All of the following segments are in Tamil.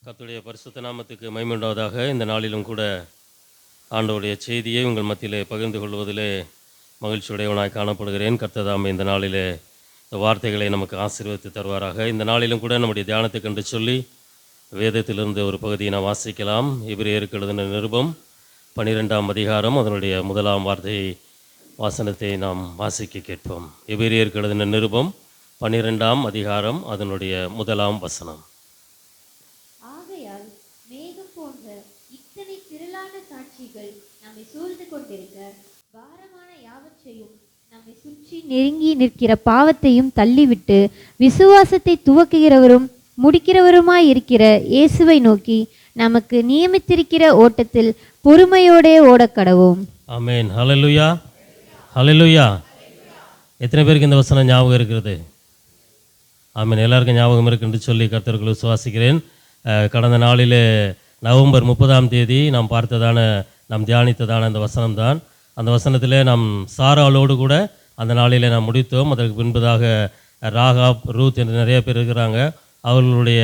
கர்த்தருடைய பரிசுத்த நாமத்துக்கு மகிமை உண்டாவதாக. இந்த நாளிலும் கூட ஆண்டவருடைய செய்தியை உங்கள் மத்தியிலே பகிர்ந்து கொள்வதிலே மகிழ்ச்சியுடையவனாய் காணப்படுகிறேன். கர்த்தர் தாமே இந்த நாளிலே இந்த வார்த்தைகளை நமக்கு ஆசீர்வதித்து தருவாராக. இந்த நாளிலும் கூட நம்முடைய தியானத்துக்கு என்று சொல்லி வேதத்திலிருந்து ஒரு பகுதியை நாம் வாசிக்கலாம். எபிரேயருக்கு எழுதின நிருபம் 12ஆம் அதிகாரம் அதனுடைய 1ஆம் வாசனத்தை நாம் வாசிக்க கேட்போம். எபிரேயருக்கு எழுதின நிருபம் 12ஆம் அதிகாரம் அதனுடைய 1ஆம் வசனம். ஆகையால் மேகம் போன்ற இத்தனை திரளான சாட்சிகள் நம்மை சூழ்ந்து கொண்டிருக்க பாரமான யாவற்றையும் நம்மை சுற்றி நெருங்கி நிற்கிற பாவத்தையும் தள்ளிவிட்டு விசுவாசத்தை துவக்குகிறவரும் முடிக்கிறவருமாய் இருக்கிற இயேசுவை நோக்கி நமக்கு நியமித்திருக்கிற ஓட்டத்தில் பொறுமையோடே ஓடக்கடவோம். ஆமென். ஹல்லேலூயா, ஹல்லேலூயா. எத்தனை பேருக்கு இந்த வசனம் ஞாபகம் இருக்கிறது? ஆமென். எல்லாருக்கும் ஞாபகம் இருக்குன்னு சொல்லி கர்த்தருக்குள் விசுவாசிக்கிறேன். கடந்த நாளிலே நவம்பர் 30ஆம் தேதி நாம் நாம் தியானித்ததான அந்த வசனம்தான். அந்த வசனத்திலே நாம் சாராளோடு கூட அந்த நாளிலே நாம் முடித்தோம். அதற்கு பின்பதாக ராகாப், ரூத் என்று நிறைய பேர் இருக்கிறாங்க. அவர்களுடைய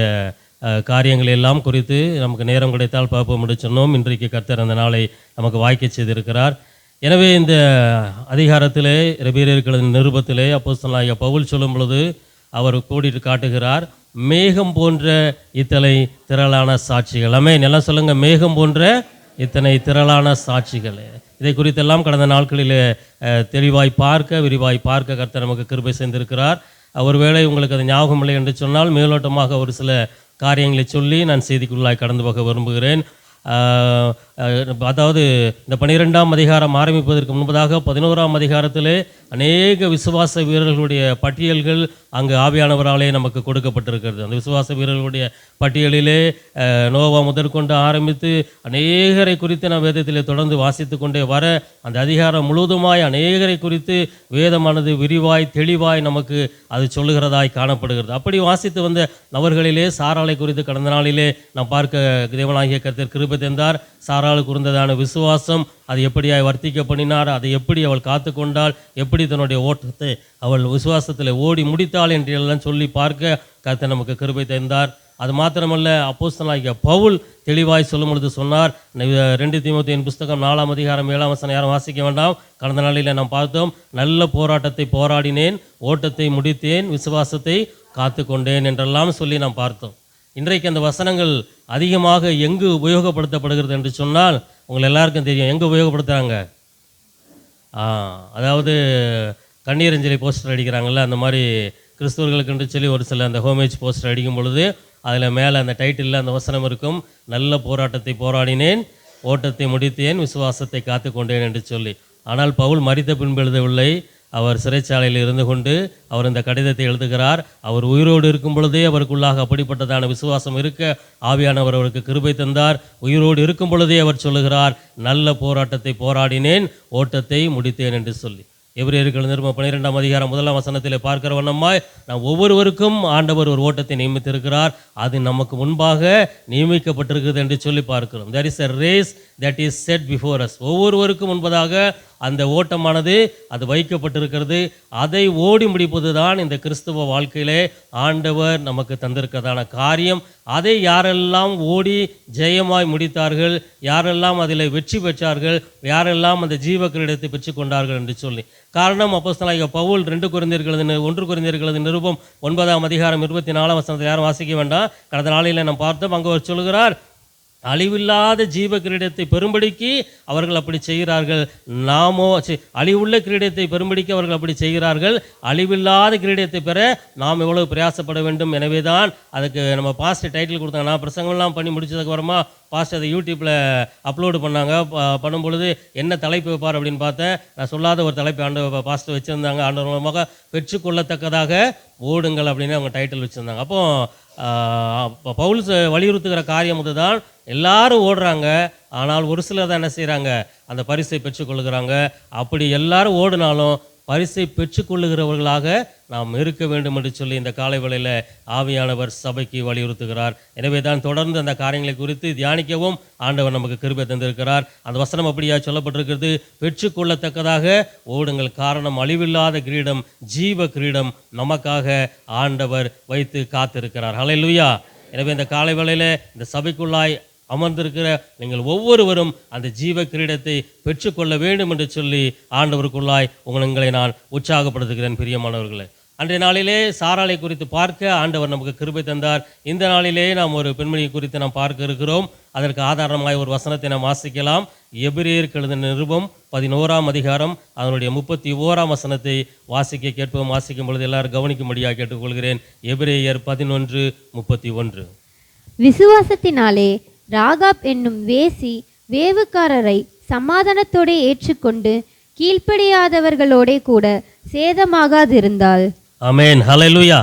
காரியங்களை எல்லாம் குறித்து நமக்கு நேரம் கிடைத்தால் பார்ப்போம் என்று சொன்னோம். இன்றைக்கு கர்த்தர் அந்த நாளை நமக்கு வாய்க்க செய்திருக்கிறார். எனவே இந்த அதிகாரத்திலே எபிரேயர்கள் நிருபத்திலே அப்போஸ்தலனாகிய பவுல் சொல்லும் பொழுது அவர் கூடிட்டு காட்டுகிறார், மேகம் போன்ற இத்தனை திரளான சாட்சிகள். ஆமென். எல்லாம் சொல்லுங்க, மேகம் போன்ற இத்தனை திரளான சாட்சிகள். இதை குறித்தெல்லாம் கடந்த நாட்களிலே தெளிவாய் விரிவாய் பார்க்க கர்த்தர் நமக்கு கிருபை செய்திருக்கிறார். ஒருவேளை உங்களுக்கு அது ஞாபகம் இல்லை என்று சொன்னால் மேலோட்டமாக ஒரு சில காரியங்களை சொல்லி நான் செய்திக்குள்ளாய் கடந்து போக விரும்புகிறேன். அதாவது இந்த 12ஆம் அதிகாரம் ஆரம்பிப்பதற்கு முன்பதாக 11ஆம் அதிகாரத்திலே அநேக விசுவாச வீரர்களுடைய பட்டியல்கள் அங்கு ஆவியானவராலே நமக்கு கொடுக்கப்பட்டிருக்கிறது. அந்த விசுவாச வீரர்களுடைய பட்டியலிலே நோவா முதற்கொண்டு ஆரம்பித்து அநேகரை குறித்து நாம் வேதத்திலே தொடர்ந்து வாசித்து கொண்டே வர அந்த அதிகாரம் முழுவதுமாய் அநேகரை குறித்து வேதமானது விரிவாய் தெளிவாய் நமக்கு அது சொல்லுகிறதாய் காணப்படுகிறது. அப்படி வாசித்து வந்த நபர்களிலே சாராளை குறித்து கடந்த நாளிலே நாம் பார்க்க தேவனாகிய கர்த்தர் கிருபை தந்தார். சாராளுக்கு இருந்ததான விசுவாசம் அது எப்படியாய் வர்த்திக்க பண்ணினார், அதை எப்படி அவள் காத்து கொண்டாள், எப்படி தன்னுடைய ஓட்டத்தை அவள் விசுவாசத்தில் ஓடி முடித்தாள் என்றெல்லாம் சொல்லி பார்க்க கர்த்தர் நமக்கு கிருபை தந்தார். அது மாத்திரமல்ல, அப்போஸ்தலனாகிய பவுல் தெளிவாய் சொல்லும் பொழுது சொன்னார், 2 தீமோத்தேயுவின் புஸ்தகம் 4ஆம் அதிகாரம் 7ஆம் வசனம் யாரும் வாசிக்க வேண்டாம். கடந்த நாளில் நாம் பார்த்தோம், நல்ல போராட்டத்தை போராடினேன், ஓட்டத்தை முடித்தேன், விசுவாசத்தை காத்து கொண்டேன் என்றெல்லாம் சொல்லி நாம் பார்த்தோம். இன்றைக்கு அந்த வசனங்கள் அதிகமாக எங்கு உபயோகப்படுத்தப்படுகிறது என்று சொன்னால் உங்கள் எல்லாருக்கும் தெரியும். எங்கே உபயோகப்படுத்துகிறாங்க? அதாவது கண்ணீரஞ்சலி போஸ்டர் அடிக்கிறாங்கல்ல, அந்த மாதிரி கிறிஸ்தவர்களுக்கு என்று சொல்லி ஒரு சில அந்த ஹோமேஜ் போஸ்டர் அடிக்கும் பொழுது அதில் மேலே அந்த டைட்டிலில் அந்த வசனம் இருக்கும், நல்ல போராட்டத்தை போராடினேன், ஓட்டத்தை முடித்தேன், விசுவாசத்தை காத்து கொண்டேன் என்று சொல்லி. ஆனால் பவுல் மரித்த பின்பு எழுதவில்லை. அவர் சிறைச்சாலையில் இருந்து கொண்டு அவர் இந்த கடிதத்தை எழுதுகிறார். அவர் உயிரோடு இருக்கும் பொழுதே அவருக்குள்ளாக அப்படிப்பட்டதான விசுவாசம் இருக்க ஆவியானவர் அவருக்கு கிருபை தந்தார். உயிரோடு இருக்கும் பொழுதே அவர் சொல்லுகிறார், நல்ல போராட்டத்தை போராடினேன், ஓட்டத்தை முடித்தேன் என்று சொல்லி. எபிரேயர்கள் நிருபம் 12ஆம் அதிகாரம் 1ஆம் வசனத்தில் பார்க்கிற வண்ணமாய் நாம் ஒவ்வொருவருக்கும் ஆண்டவர் ஒரு ஓட்டத்தை நியமித்திருக்கிறார். அது நமக்கு முன்பாக நியமிக்கப்பட்டிருக்கிறது என்று சொல்லி பார்க்கிறோம். There is a race that is set before us. ஒவ்வொருவருக்கும் முன்பதாக அந்த ஓட்டமானது அது வைக்கப்பட்டிருக்கிறது. அதை ஓடி முடிப்பது தான் இந்த கிறிஸ்துவ வாழ்க்கையிலே ஆண்டவர் நமக்கு தந்திருக்கிறதான காரியம். அதை யாரெல்லாம் ஓடி ஜெயமாய் முடித்தார்கள், யாரெல்லாம் அதில் வெற்றி பெற்றார்கள், யாரெல்லாம் அந்த ஜீவ கிரீடத்தை பெற்று கொண்டார்கள் என்று சொல்லி. காரணம், அப்போஸ்தலனாகிய பவுல் 1 கொரிந்தியர்கள் நிருபம் 9ஆம் அதிகாரம் 24ஆம் வசனத்தை யாரும் வாசிக்க வேண்டாம். கடந்த நாளில் நாம் பார்த்தோம். அங்கே அவர் சொல்லுகிறார், அழிவில்லாத ஜீவ கிரீடத்தை பெறும்படிக்கு அவர்கள் அப்படி செய்கிறார்கள், அழிவுள்ள கிரீடத்தை பெறும்படிக்கு அவர்கள் அப்படி செய்கிறார்கள், அழிவில்லாத கிரீடத்தை பெற நாம் எவ்வளவு பிரயாசப்பட வேண்டும். எனவே தான் அதுக்கு நம்ம பாஸ்ட் டைட்டில் கொடுத்தாங்க. நான் பிரசங்கம்லாம் பண்ணி முடிச்சதுக்கு அப்புறமா பாஸ்ட் அதை யூடியூப்பில் அப்லோடு பண்ணாங்க. பண்ணும் பொழுது என்ன தலைப்பு வைப்பார் அப்படின்னு பார்த்தேன். நான் சொல்லாத ஒரு தலைப்பு பாஸ்ட் வச்சுருந்தாங்க. ஆண்டவர் மூலமாக பெற்றுக்கொள்ளத்தக்கதாக ஓடுங்கள் அப்படின்னு அவங்க டைட்டில் வச்சுருந்தாங்க. அப்போ பவுல் வலியுறுத்துகிற காரியம் அதுதான். எல்லாரும் ஓடுறாங்க, ஆனால் ஒரு சிலர் தான் என்ன செய்கிறாங்க, அந்த பரிசை பெற்றுக்கொள்ளுகிறாங்க. அப்படி எல்லாரும் ஓடினாலும் பரிசை பெற்றுக்கொள்ளுகிறவர்களாக நாம் இருக்க வேண்டும் என்று சொல்லி இந்த காலை வேளையில் ஆவியானவர் சபைக்கு வலியுறுத்துகிறார். எனவே தான் தொடர்ந்து அந்த காரியங்களை குறித்து தியானிக்கவும் ஆண்டவர் நமக்கு கிருபை தந்திருக்கிறார். அந்த வசனம் அப்படியா சொல்லப்பட்டிருக்கிறது, பெற்றுக்கொள்ளத்தக்கதாக ஓடுங்கள். காரணம், அழிவில்லாத கிரீடம், ஜீவ கிரீடம் நமக்காக ஆண்டவர் வைத்து காத்திருக்கிறார். ஹல்லேலூயா. எனவே இந்த காலை வேளையில் இந்த சபைக்குள்ளாய் அமர்ந்திருக்கிற நீங்கள் ஒவ்வொருவரும் அந்த ஜீவ கிரீடத்தை பெற்றுக்கொள்ள வேண்டும் என்று சொல்லி ஆண்டவருக்குள்ளாய் உங்களை நான் உற்சாகப்படுத்துகிறேன் பிரியமானவர்களே. அன்றைய நாளிலே சாராளை குறித்து பார்க்க ஆண்டவர் நமக்கு கிருபை தந்தார். இந்த நாளிலே நாம் ஒரு பெண்மணியை குறித்து நாம் பார்க்க இருக்கிறோம். அதற்கு ஆதாரமாய் ஒரு வசனத்தை நாம் வாசிக்கலாம். எபிரேயருக்கு எழுதின நிருபம் 11ஆம் அதிகாரம் அதனுடைய 31ஆம் வசனத்தை வாசிக்க கேட்போம். வாசிக்கும் பொழுது எல்லாரும் கவனிக்கும்படியாக கேட்டுக்கொள்கிறேன். எபிரேயர் 11:31. விசுவாசத்தினாலே ராகாப் என்னும் வேசி வேவுக்காரரை சமாதானத்தோടെ ஏற்றுக்கொண்டு கீழ்ப்படியாதவர்களோட கூட சேதமாகாதிருந்தாள். ஆமென், ஹல்லேலூயா.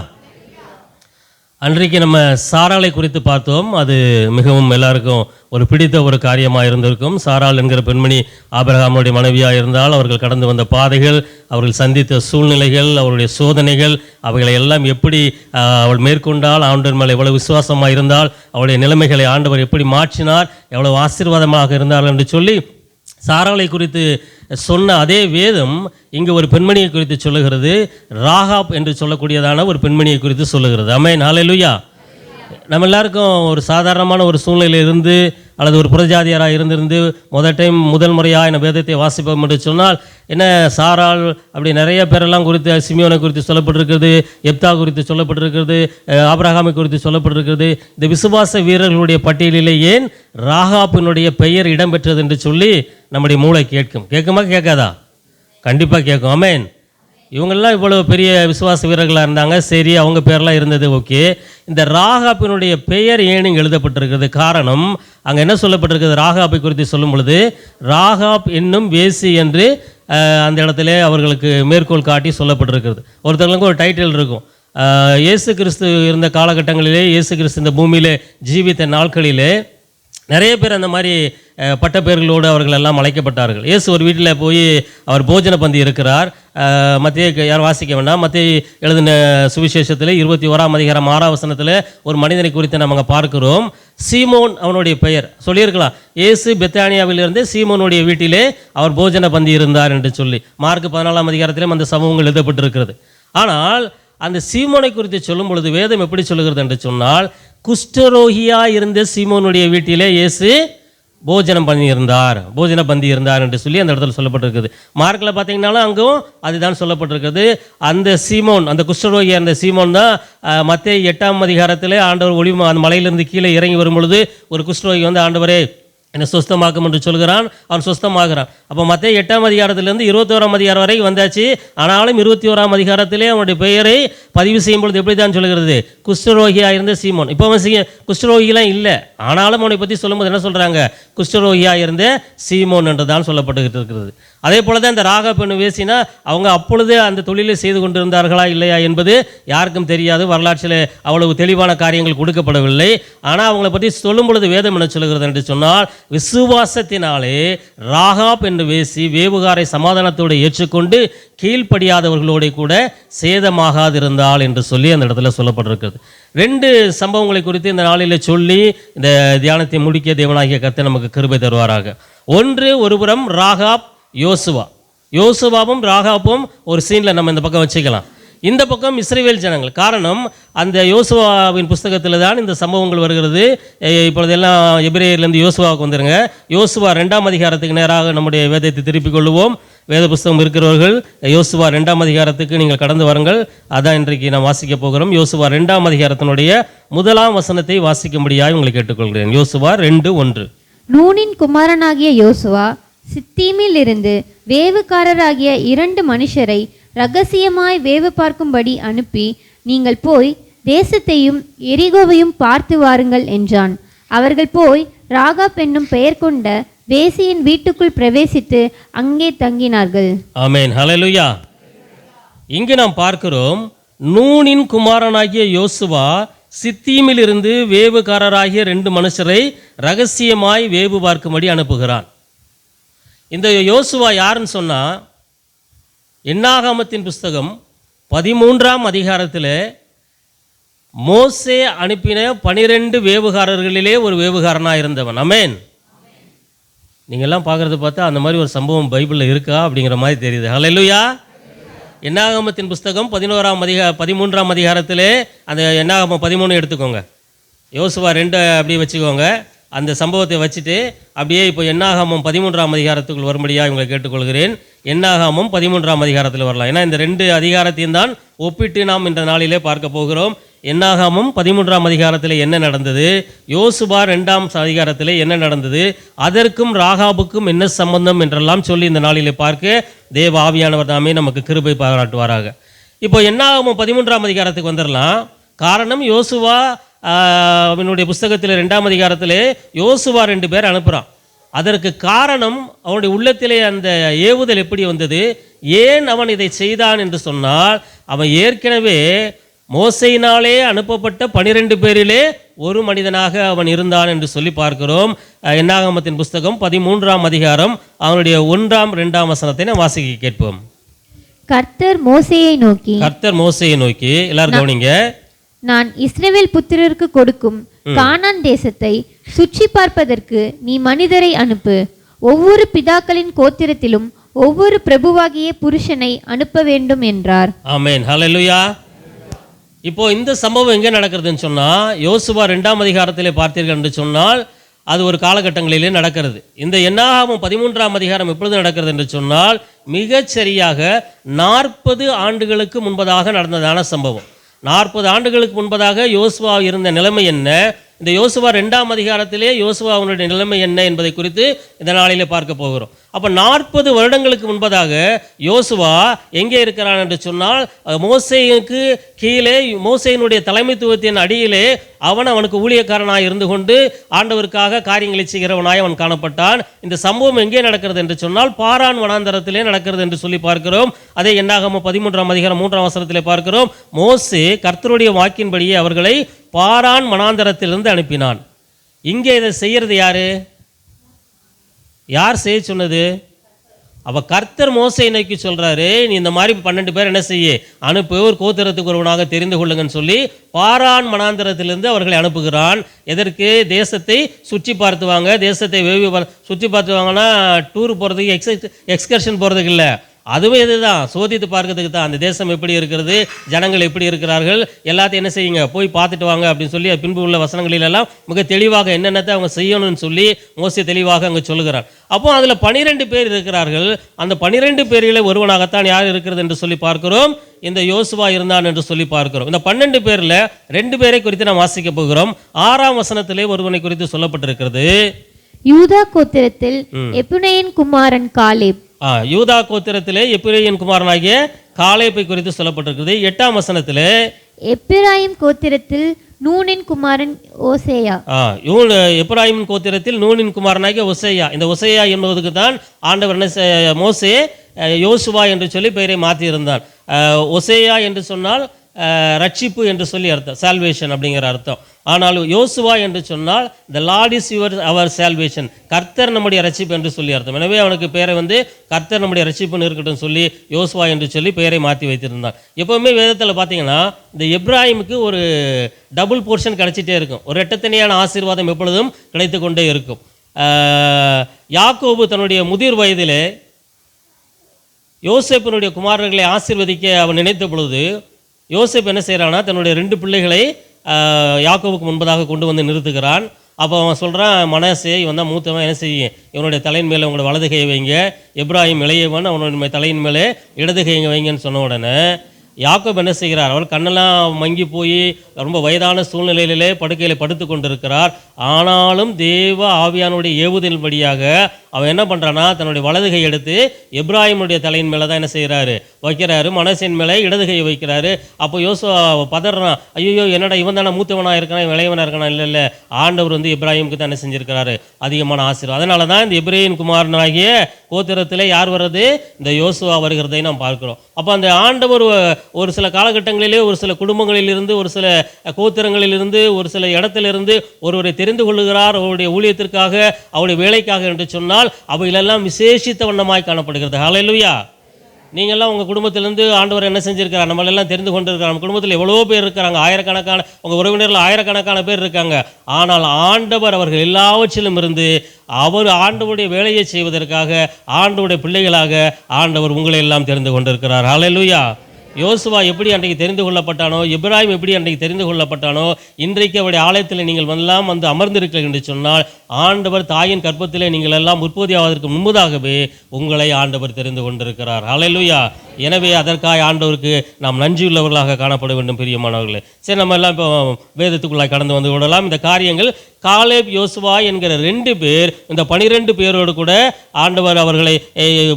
அன்றைக்கு நம்ம சாராளை குறித்து பார்த்தோம். அது மிகவும் எல்லாருக்கும் ஒரு பிடித்த ஒரு காரியமாக இருந்திருக்கும். சாராள் என்கிற பெண்மணி ஆபிரகாமுடைய மனைவியாக இருந்தால் அவர்கள் கடந்து வந்த பாதைகள், அவர்கள் சந்தித்த சூழ்நிலைகள், அவருடைய சோதனைகள், அவைகளை எல்லாம் எப்படி அவள் மேற்கொண்டால், ஆண்டவர் மேலே எவ்வளவு விசுவாசமாக இருந்தால், அவளுடைய நிலைமைகளை ஆண்டவர் எப்படி மாற்றினார், எவ்வளவு ஆசீர்வாதமாக இருந்தார் என்று சொல்லி சாராளை குறித்து சொன்ன அதே வேதம் இங்கு ஒரு பெண்மணியை குறித்து சொல்லுகிறது. ராகாப் என்று சொல்லக்கூடியதான ஒரு பெண்மணியை குறித்து சொல்லுகிறது. ஆமென், ஹல்லேலூயா. நம்ம எல்லாருக்கும் ஒரு சாதாரணமான ஒரு சூழ்நிலையில் இருந்து அல்லது ஒரு புறஜாதியாராக இருந்திருந்து முதல் முறையாக என்ன வேதத்தை வாசிப்போம் என்று சொன்னால் என்ன சாராள் அப்படி நிறைய பேரெல்லாம் குறித்து, சிமியோனை குறித்து சொல்லப்பட்டிருக்கிறது, எப்தா குறித்து சொல்லப்பட்டிருக்கிறது, ஆபிரகாமை குறித்து சொல்லப்பட்டிருக்கிறது. இந்த விசுவாச வீரர்களுடைய பட்டியலிலே ஏன் ராகாப்பினுடைய பெயர் இடம்பெற்றது என்று சொல்லி நம்முடைய மூளை கேட்குமா கேட்காதா? கண்டிப்பாக கேட்கும். ஆமென். இவங்கெல்லாம் இவ்வளோ பெரிய விசுவாச வீரர்களாக இருந்தாங்க, சரி, அவங்க பேரெலாம் இருந்தது, ஓகே. இந்த ராகாப்பினுடைய பெயர் ஏன் இங்கே எழுதப்பட்டிருக்கிறது? காரணம், அங்கே என்ன சொல்லப்பட்டிருக்கிறது? ராகாப்பை குறித்து சொல்லும் பொழுது ராகாப் என்னும் வேசி என்று அந்த இடத்துல அவர்களுக்கு மேற்கோள் காட்டி சொல்லப்பட்டிருக்கிறது. ஒருத்தவங்களுக்கு ஒரு டைட்டில் இருக்கும். இயேசு கிறிஸ்து இருந்த காலகட்டங்களிலே, இயேசு கிறிஸ்து இந்த பூமியிலே ஜீவித்த நாட்களிலே நிறைய பேர் அந்த மாதிரி பட்டப்பேர்களோடு அவர்கள் எல்லாம் அழைக்கப்பட்டார்கள். இயேசு ஒரு வீட்டில் போய் அவர் போஜன பந்தி இருக்கிறார். மத்திய யார் வாசிக்க வேண்டாம், மத்திய எழுதின சுவிசேஷத்தில் 21ஆம் அதிகாரம் 6ஆம் வசனத்தில் ஒரு மனிதனை குறித்து நம்ம அங்கே பார்க்கிறோம். சீமோன் அவனுடைய பெயர் சொல்லியிருக்கலாம். இயேசு பெத்தானியாவிலிருந்து சீமோனுடைய வீட்டிலே அவர் போஜன பந்தி இருந்தார் என்று சொல்லி மார்க் 14ஆம் அதிகாரத்திலும் அந்த சம்பவங்கள் எழுதப்பட்டிருக்கிறது. ஆனால் அந்த சீமோனை குறித்து சொல்லும் பொழுது வேதம் எப்படி சொல்லுகிறது என்று சொன்னால், குஷ்டரோகியாக இருந்த சீமோனுடைய வீட்டிலே இயேசு போஜன பந்தி இருந்தார் என்று சொல்லி அந்த இடத்துல சொல்லப்பட்டிருக்குது. மார்க்கில் பார்த்தீங்கன்னாலும் அங்கும் அதுதான் சொல்லப்பட்டிருக்கிறது. அந்த சீமோன், அந்த குஷ்டரோகியாக இருந்த சீமோன் தான் மத்தேயு 8ஆம் அதிகாரத்தில் ஆண்டவர் அந்த மலையிலிருந்து கீழே இறங்கி வரும் பொழுது ஒரு குஷ்டரோகி வந்து ஆண்டவரே என்னை சுஸ்தமாக்கும் என்று சொல்கிறான். அவன் சுஸ்தமாகிறான். அப்போ மத்தேயு 8ஆம் அதிகாரத்திலேருந்து 21ஆம் அதிகாரம் வரை வந்தாச்சு. ஆனாலும் 21ஆம் அதிகாரத்திலே அவனுடைய பெயரை பதிவு செய்யும் பொழுது எப்படி தான் சொல்கிறது? குஷ்டரோகியாக இருந்த சீமோன். இப்போ அவன் குஷ்டரோகிலாம் இல்லை, ஆனாலும் அவனை பற்றி சொல்லும்போது என்ன சொல்கிறாங்க? குஷ்டரோகியாக இருந்த சீமோன் என்று தான் சொல்லப்பட்டுக்கிட்டு இருக்கிறது. அதே போல தான் இந்த ராகாப் என்னும் வேசினா அவங்க அப்பொழுது அந்த தொழிலை செய்து கொண்டிருந்தார்களா இல்லையா என்பது யாருக்கும் தெரியாது. வரலாற்றில் அவ்வளவு தெளிவான காரியங்கள் கொடுக்கப்படவில்லை. ஆனால் அவங்கள பற்றி சொல்லும் பொழுது வேதம் என்ன சொல்கிறது என்று சொன்னால், விசுவாசத்தினாலே ராகாப் என்று வேசி வேவுகாரை சமாதானத்தோடு ஏற்றுக்கொண்டு கீழ்ப்படியாதவர்களோடு கூட சேதமாகாதிருந்தாள் என்று சொல்லி அந்த இடத்துல சொல்லப்பட்டிருக்கிறது. 2 சம்பவங்களை குறித்து இந்த நாளில் சொல்லி இந்த தியானத்தை முடிக்க தேவனாகிய கர்த்தர் நமக்கு கிருபை தருவாராக. ஒன்று, ஒருபுறம் ராகாப் யோசுவாவும் ராகாப்பும் ஒரு சீனில் நம்ம இந்த பக்கம் வச்சுக்கலாம். இந்த பக்கம் இஸ்ரவேல் ஜனங்கள். காரணம், அந்த யோசுவாவின் புஸ்தகத்தில் தான் இந்த சம்பவங்கள் வருகிறது. இப்பொழுதெல்லாம் எபிரேயர்லேருந்து யோசுவாவுக்கு வந்துடுங்க. யோசுவா 2ஆம் அதிகாரத்துக்கு நேராக நம்முடைய வேதத்தை திருப்பிக் கொள்ளுவோம். வேத புஸ்தகம் இருக்கிறவர்கள் யோசுவா 2ஆம் அதிகாரத்துக்கு நீங்கள் கடந்து வாருங்கள். அதான் இன்றைக்கு நான் வாசிக்க போகிறோம். யோசுவா 2ஆம் அதிகாரத்தினுடைய 1ஆம் வசனத்தை வாசிக்கும்படியாக உங்களை கேட்டுக்கொள்கிறேன். யோசுவா 2:1. நூனின் குமாரனாகிய யோசுவா சித்தீமில் இருந்து வேவுக்காரராகிய 2 மனுஷரை இரகசியமாய் வேவு பார்க்கும்படி அனுப்பி, நீங்கள் போய் தேசத்தையும் எரிகோவையும் பார்த்து வாருங்கள் என்றான். அவர்கள் போய் ராகாப் என்னும் பெயர் கொண்ட வேசியின் வீட்டுக்குள் பிரவேசித்து அங்கே தங்கினார்கள். ஆமென், ஹல்லேலூயா. இங்கு நாம் பார்க்கிறோம், நூனின் குமாரனாகிய யோசுவா சித்தீமில் இருந்து வேவுகாரராகிய 2 மனுஷரை இரகசியமாய் வேவு பார்க்கும்படி அனுப்புகிறான். இந்த யோசுவா யாருன்னு சொன்னா, என்னாகமத்தின் புஸ்தகம் 13ஆம் அதிகாரத்தில் மோசே அனுப்பின 12 வேவுகாரர்களிலே ஒரு வேவுகாரனாக இருந்தவன். ஆமென். நீங்கள்லாம் பார்க்குறத பார்த்தா அந்த மாதிரி ஒரு சம்பவம் பைபிளில் இருக்கா அப்படிங்கிற மாதிரி தெரியுது. ஹல்லேலூயா. என்னாகமத்தின் புஸ்தகம் 13ஆம் அதிகாரத்தில் அந்த என்னாகமம் 13 எடுத்துக்கோங்க. யோசுவா 2 அப்படியே வச்சுக்கோங்க. அந்த சம்பவத்தை வச்சுட்டு அப்படியே இப்போ என்னாகமம் 13ஆம் அதிகாரத்துக்குள் வரும்படியாக இவங்களை கேட்டுக்கொள்கிறேன். என்னாகமம் 13ஆம் அதிகாரத்தில் வரலாம். ஏன்னா இந்த 2 அதிகாரத்தையும் தான் ஒப்பிட்டு நாம் இந்த நாளிலே பார்க்க போகிறோம். என்னாகமம் 13ஆம் அதிகாரத்தில் என்ன நடந்தது, யோசுவா 2ஆம் அதிகாரத்தில் என்ன நடந்தது, அதற்கும் ராகாபுக்கும் என்ன சம்பந்தம் என்றெல்லாம் சொல்லி இந்த நாளிலே பார்க்க தேவ ஆவியானவர் தாமே நமக்கு கிருபை பாராட்டுவாராக. இப்போ என்னாகமம் 13ஆம் அதிகாரத்துக்கு வந்துடலாம். காரணம், யோசுவா அவனுடைய புஸ்தகத்தில் 2ஆம் அதிகாரத்தில் யோசுவா 2 பேர் அனுப்புகிறான். அதற்கு காரணம் அவனுடைய உள்ளத்திலே அந்த ஏவுதல் எப்படி வந்தது, ஏன் அவன் இதை செய்தான் என்று சொன்னால், அவன் ஏற்கனவே மோசையினாலே அனுப்பப்பட்ட 12 பேரிலே ஒரு மனிதனாக அவன் இருந்தான் என்று சொல்லி பார்க்கிறோம். என்னாகமத்தின் புஸ்தகம் 13ஆம் அதிகாரம் அவனுடைய 1ஆம் 2ஆம் வசனத்தை நாம் வாசிக்க கேட்போம். கர்த்தர் மோசேயை நோக்கி எல்லாரும் கவனிங்க. நான் இஸ்ரவேல் புத்திரருக்கு கொடுக்கும் கானான் தேசத்தை சுற்றி பார்ப்பதற்கு நீ மனிதரை அனுப்பு. ஒவ்வொரு பிதாக்களின் கோத்திரத்திலும் ஒவ்வொரு பிரபுவாகிய புருஷனை அனுப்ப வேண்டும் என்றார். ஆமென், ஹல்லேலூயா. இப்போ இந்த சம்பவம் எங்கே நடக்கிறதுன்னு சொன்னால், யோசுவா 2ஆம் அதிகாரத்திலே பார்த்தீர்கள் என்று சொன்னால் அது ஒரு காலகட்டங்களிலே நடக்கிறது. இந்த என்னாகமம் 13ஆம் அதிகாரம் எப்பொழுது நடக்கிறது என்று சொன்னால், மிகச்சரியாக 40 ஆண்டுகளுக்கு முன்பதாக நடந்ததான சம்பவம். 40 ஆண்டுகளுக்கு முன்பதாக யோசுவா இருந்த நிலைமை என்ன, இந்த யோசுவா 2ஆம் அதிகாரத்திலே யோசுவா அவனுடைய நிலைமை என்ன என்பதை குறித்து இந்த நாளிலே பார்க்க போகிறோம். அப்போ 40 வருடங்களுக்கு முன்பதாக யோசுவா எங்கே இருக்கிறான் என்று சொன்னால், மோசேயுக்கு கீழே மோசேயினுடைய தலைமைத்துவத்தின் அடியிலே அவனுக்கு ஊழியக்காரனாக இருந்து கொண்டு ஆண்டவருக்காக காரியங்களை செய்கிறவனாய் அவன் காணப்பட்டான். இந்த சம்பவம் எங்கே நடக்கிறது என்று சொன்னால், பாரான் வனாந்தரத்திலே நடக்கிறது என்று சொல்லி பார்க்கிறோம். அதே என்னாகமம் 13ஆம் அதிகாரம் 3ஆம் வசனத்திலே பார்க்கிறோம். மோசே கர்த்தருடைய வாக்கின்படியே அவர்களை பாரான் வனாந்தரத்திலிருந்து அனுப்பினான். இங்கே இதை செய்யறது யார் செய்ய சொன்னது? அவ கர்த்தர் மோசேயை நோக்கி சொல்றாரு, நீ இந்த மாதிரி 12 பேர் என்ன செய்ய அனுப்பு, ஒரு கோத்திரத்துக்கு ஒருவனாக தெரிந்து கொள்ளுங்கன்னு சொல்லி பாரான் வனாந்தரத்திலிருந்து அவர்களை அனுப்புகிறான். எதற்கு? தேசத்தை சுற்றி பார்த்துவாங்க. தேசத்தை சுற்றி பார்த்துவாங்கன்னா டூர் போகிறதுக்கு, எக்ஸ்கர்ஷன் போகிறதுக்கு இல்லை, அதுவும் இதுதான், சோதித்து பார்க்கறதுக்கு தான். அந்த தேசம் எப்படி இருக்கிறது, ஜனங்கள் எப்படி இருக்கிறார்கள், எல்லாத்தையும் என்ன செய்யுங்க, போய் பார்த்துட்டு வாங்க அப்படின்னு சொல்லி பின்பு உள்ள வசனங்களிலெல்லாம் மிக தெளிவாக என்னென்னத்தை அவங்க செய்யணும்னு சொல்லி மோசே தெளிவாக அங்கே சொல்லுகிறார். அப்போ அதில் 12 பேர் இருக்கிறார்கள். அந்த 12 பேரில் ஒருவனாகத்தான் யார் இருக்கிறது என்று சொல்லி பார்க்கிறோம், இந்த யோசுவா இருந்தான் என்று சொல்லி பார்க்கிறோம். இந்த 12 பேரில் 2 பேரை குறித்து நாம் வாசிக்க போகிறோம். 6ஆம் வசனத்திலே ஒருவனை குறித்து சொல்லப்பட்டிருக்கிறது. யூதா கோத்திரத்தில் எப்புனேயின் குமாரன் காலேப். யூதா கோத்திரத்திலே எப்பிராயிம் குமாரனாகிய காலேப்பை குறித்து சொல்லப்பட்டிருக்கிறது. 8ஆம் வசனத்திலே எப்பிராயிம் கோத்திரத்தில் நூனின் குமாரன் ஓசேயா. எப்பிராயிம் கோத்திரத்தில் நூனின் குமாரனாகிய ஒசேயா. இந்த ஒசேயா என்பதுக்கு தான் ஆண்டவர் மோசே யோசுவா என்று சொல்லி பெயரை மாற்றி இருந்தான். ஒசேயா என்று சொன்னால் ரட்சிப்பு என்று சொல்லி அர்த்தம், சால்வேஷன் அப்படிங்கிற அர்த்தம். ஆனால் யோசுவா என்று சொன்னால் த லார்ட் இஸ் அவர் சால்வேஷன், கர்த்தர் நம்முடைய ரட்சிப்பு என்று சொல்லி அர்த்தம். எனவே அவனுக்கு பேரை கர்த்தர் நம்முடைய ரட்சிப்புன்னு இருக்கட்டும் சொல்லி யோசுவா என்று சொல்லி பெயரை மாற்றி வைத்திருந்தான். எப்போவுமே வேதத்தில் பார்த்தீங்கன்னா இந்த எப்ராஹிமுக்கு ஒரு டபுள் போர்ஷன் கிடைச்சிட்டே இருக்கும், ஒரு இரட்டத்தனியான ஆசீர்வாதம் எப்பொழுதும் கிடைத்து கொண்டே இருக்கும். யாக்கோபு தன்னுடைய முதிர் வயதிலே யோசேப்பினுடைய குமாரர்களை ஆசீர்வதிக்க அவன் நினைத்த பொழுது யோசேப் என்ன செய்கிறான்னா, தன்னுடைய 2 பிள்ளைகளை யாக்கோபுக்கு முன்பதாக கொண்டு வந்து நிறுத்துகிறான். அப்போ அவன் சொல்கிறான், மனாசே இவன் தான் மூத்தவன், என்ன செய்ய இவனுடைய தலையின் மேலே உங்களோட வலது கையை வைங்க, எப்ராஹிம் இளையவன் அவனுடைய தலையின் மேலே இடது கையை வைங்கன்னு சொன்ன உடனே யாக்கோப் என்ன செய்கிறார், அவர் கண்ணெல்லாம் மங்கி போய் ரொம்ப வயதான சூழ்நிலையிலே படுக்கையில் படுத்து கொண்டிருக்கிறார். ஆனாலும் தேவ ஆவியானுடைய ஏவுதலின்படியாக அவன் என்ன பண்ணுறான்னா, தன்னுடைய வலது கை எடுத்து எப்ராஹிமுடைய தலையின் மேலே தான் என்ன செய்கிறாரு, வைக்கிறாரு. மனசின் மேலே இடது கையை வைக்கிறாரு. அப்போ யோசுவா பதறான், ஐயோ என்னடா இவன் தானே மூத்தவனாக இருக்கான், இளையவனாக இருக்கானா? இல்லை ஆண்டவர் எப்ராஹிமுக்கு தான் என்ன செஞ்சிருக்கிறாரு, அதிகமான ஆசீர்வாதம். அதனால தான் இந்த எப்ராஹிம் குமாரனாகிய கோத்திரத்தில் யார் வர்றது, இந்த யோசுவா வருகிறதை நாம் பார்க்கிறோம். அப்போ அந்த ஆண்டவர் ஒரு சில காலகட்டங்களிலே ஒரு சில குடும்பங்களிலிருந்து, ஒரு சில கோத்திரங்களிலிருந்து, ஒரு சில இடத்திலிருந்து ஒருவரை தெரிந்து கொள்ளுகிறார், அவருடைய ஊழியத்திற்காக, அவருடைய வேலைக்காக என்று சொன்னால் அவைகளெல்லாம் விசேஷித்த வண்ணமாய் காணப்படுகிறது. ஹல்லேலூயா. நீங்கள்லாம் உங்கள் குடும்பத்திலேருந்து ஆண்டவர் என்ன செஞ்சிருக்கிறார், நம்மளெல்லாம் தெரிந்து கொண்டிருக்கிறார். நம்ம குடும்பத்தில் எவ்வளோ பேர் இருக்கிறாங்க, ஆயிரக்கணக்கான, உங்கள் உறவினர்கள் ஆயிரக்கணக்கான பேர் இருக்காங்க. ஆனால் ஆண்டவர் அவர்கள் எல்லாவற்றிலும் இருந்து அவர் ஆண்டவருடைய வேலையை செய்வதற்காக ஆண்டவருடைய பிள்ளைகளாக ஆண்டவர் உங்களை எல்லாம் தெரிந்து கொண்டிருக்கிறார். ஹல்லேலூயா. யோசுவா எப்படி அன்றைக்கு தெரிந்து கொள்ளப்பட்டானோ, இப்ராஹிம் எப்படி அன்றைக்கு தெரிந்து கொள்ளப்பட்டானோ, இன்றைக்கு அவருடைய ஆலயத்தில் நீங்கள் எல்லாம் வந்து அமர்ந்திருக்கிறீர்கள் என்று சொன்னால், ஆண்டவர் தாயின் கற்பத்திலே நீங்கள் எல்லாம் உற்பத்தியாவதற்கு முன்பதாகவே உங்களை ஆண்டவர் தெரிந்து கொண்டிருக்கிறார். ஹல்லேலூயா. எனவே அதற்காக ஆண்டவருக்கு நாம் நன்றியுள்ளவர்களாக காணப்பட வேண்டும். பிரியமானவர்களே, சரி, நம்ம எல்லாம் இப்போ வேதத்துக்குள்ளாய் கடந்து வந்து விடலாம். இந்த காரியங்கள் காலேப் யோசுவா என்கிற 2 பேர், இந்த 12 பேரோடு கூட ஆண்டவர் அவர்களை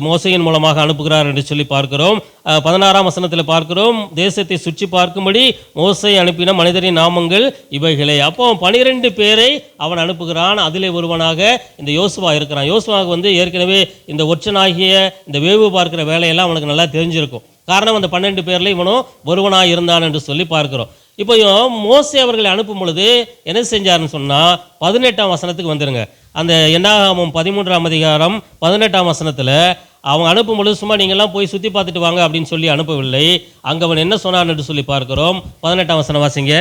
மோசையின் மூலமாக அனுப்புகிறார் என்று சொல்லி பார்க்கிறோம். 16ஆம் வசனத்தில் பார்க்கிறோம், தேசத்தை சுற்றி பார்க்கும்படி மோசை அனுப்பின மனிதரின் நாமங்கள் இவைகளே. அப்போ 12 பேரை அவன் அனுப்புகிறான். அதிலே ஒருவனாக இந்த யோசுவா இருக்கிறான். யோசுவாவுக்கு வந்து ஏற்கனவே இந்த ஒற்றனாகிய இந்த வேவு பார்க்கிற வேலையெல்லாம் அவனுக்கு நல்லா தெரிஞ்சிருக்கும். காரணம், அந்த 12 பேரில் இவனும் ஒருவனாக இருந்தான் என்று சொல்லி பார்க்கிறோம். இப்போ மோசே அவர்களை அனுப்பும் பொழுது என்ன செஞ்சாருன்னு சொன்னால், 18ஆம் வசனத்துக்கு வந்துருங்க. அந்த என்னாகமம் 13ஆம் அதிகாரம் 18ஆம் வசனத்தில் அவங்க அனுப்பும் பொழுது சும்மா நீங்கள்லாம் போய் சுற்றி பார்த்துட்டு வாங்க அப்படின்னு சொல்லி அனுப்பவில்லை. அங்கே அவன் என்ன சொன்னான் என்று சொல்லி பார்க்கிறோம். 18ஆம் வசனம் வாசிங்க.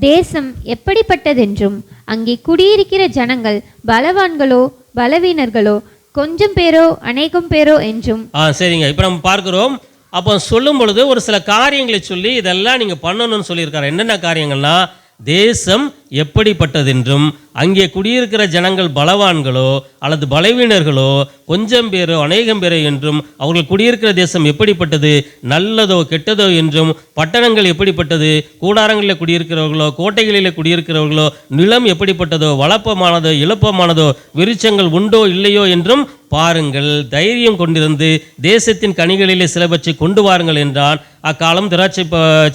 தேசம் எப்படிப்பட்டதென்றும் அங்கே குடியிருக்கிற ஜனங்கள் பலவான்களோ பலவீனர்களோ கொஞ்சம் பேரோ அநேகம் பேரோ என்றும். சரிங்க. இப்போ நம்ம பார்க்கிறோம். அப்போ சொல்லும் பொழுது ஒரு சில காரியங்களை சொல்லி இதெல்லாம் நீங்கள் பண்ணணும்னு சொல்லியிருக்காரு. என்னென்ன காரியங்கள்னா, தேசம் எப்படிப்பட்டதென்றும் அங்கே குடியிருக்கிற ஜனங்கள் பலவான்களோ அல்லது பலவீனர்களோ கொஞ்சம் பேரோ அநேகம் பேரோ என்றும், அவர்கள் குடியிருக்கிற தேசம் எப்படிப்பட்டது, நல்லதோ கெட்டதோ என்றும், பட்டணங்கள் எப்படிப்பட்டது, கூடாரங்களில் குடியிருக்கிறவர்களோ கோட்டைகளில் குடியிருக்கிறவர்களோ, நிலம் எப்படிப்பட்டதோ, வளப்பமானதோ இழப்பமானதோ, விருட்சங்கள் உண்டோ இல்லையோ என்றும் பாருங்கள். தைரியம் கொண்டிருந்து தேசத்தின் கனிகளிலே சிலவற்றை கொண்டு வாருங்கள் என்றான். அக்காலம் திராட்சை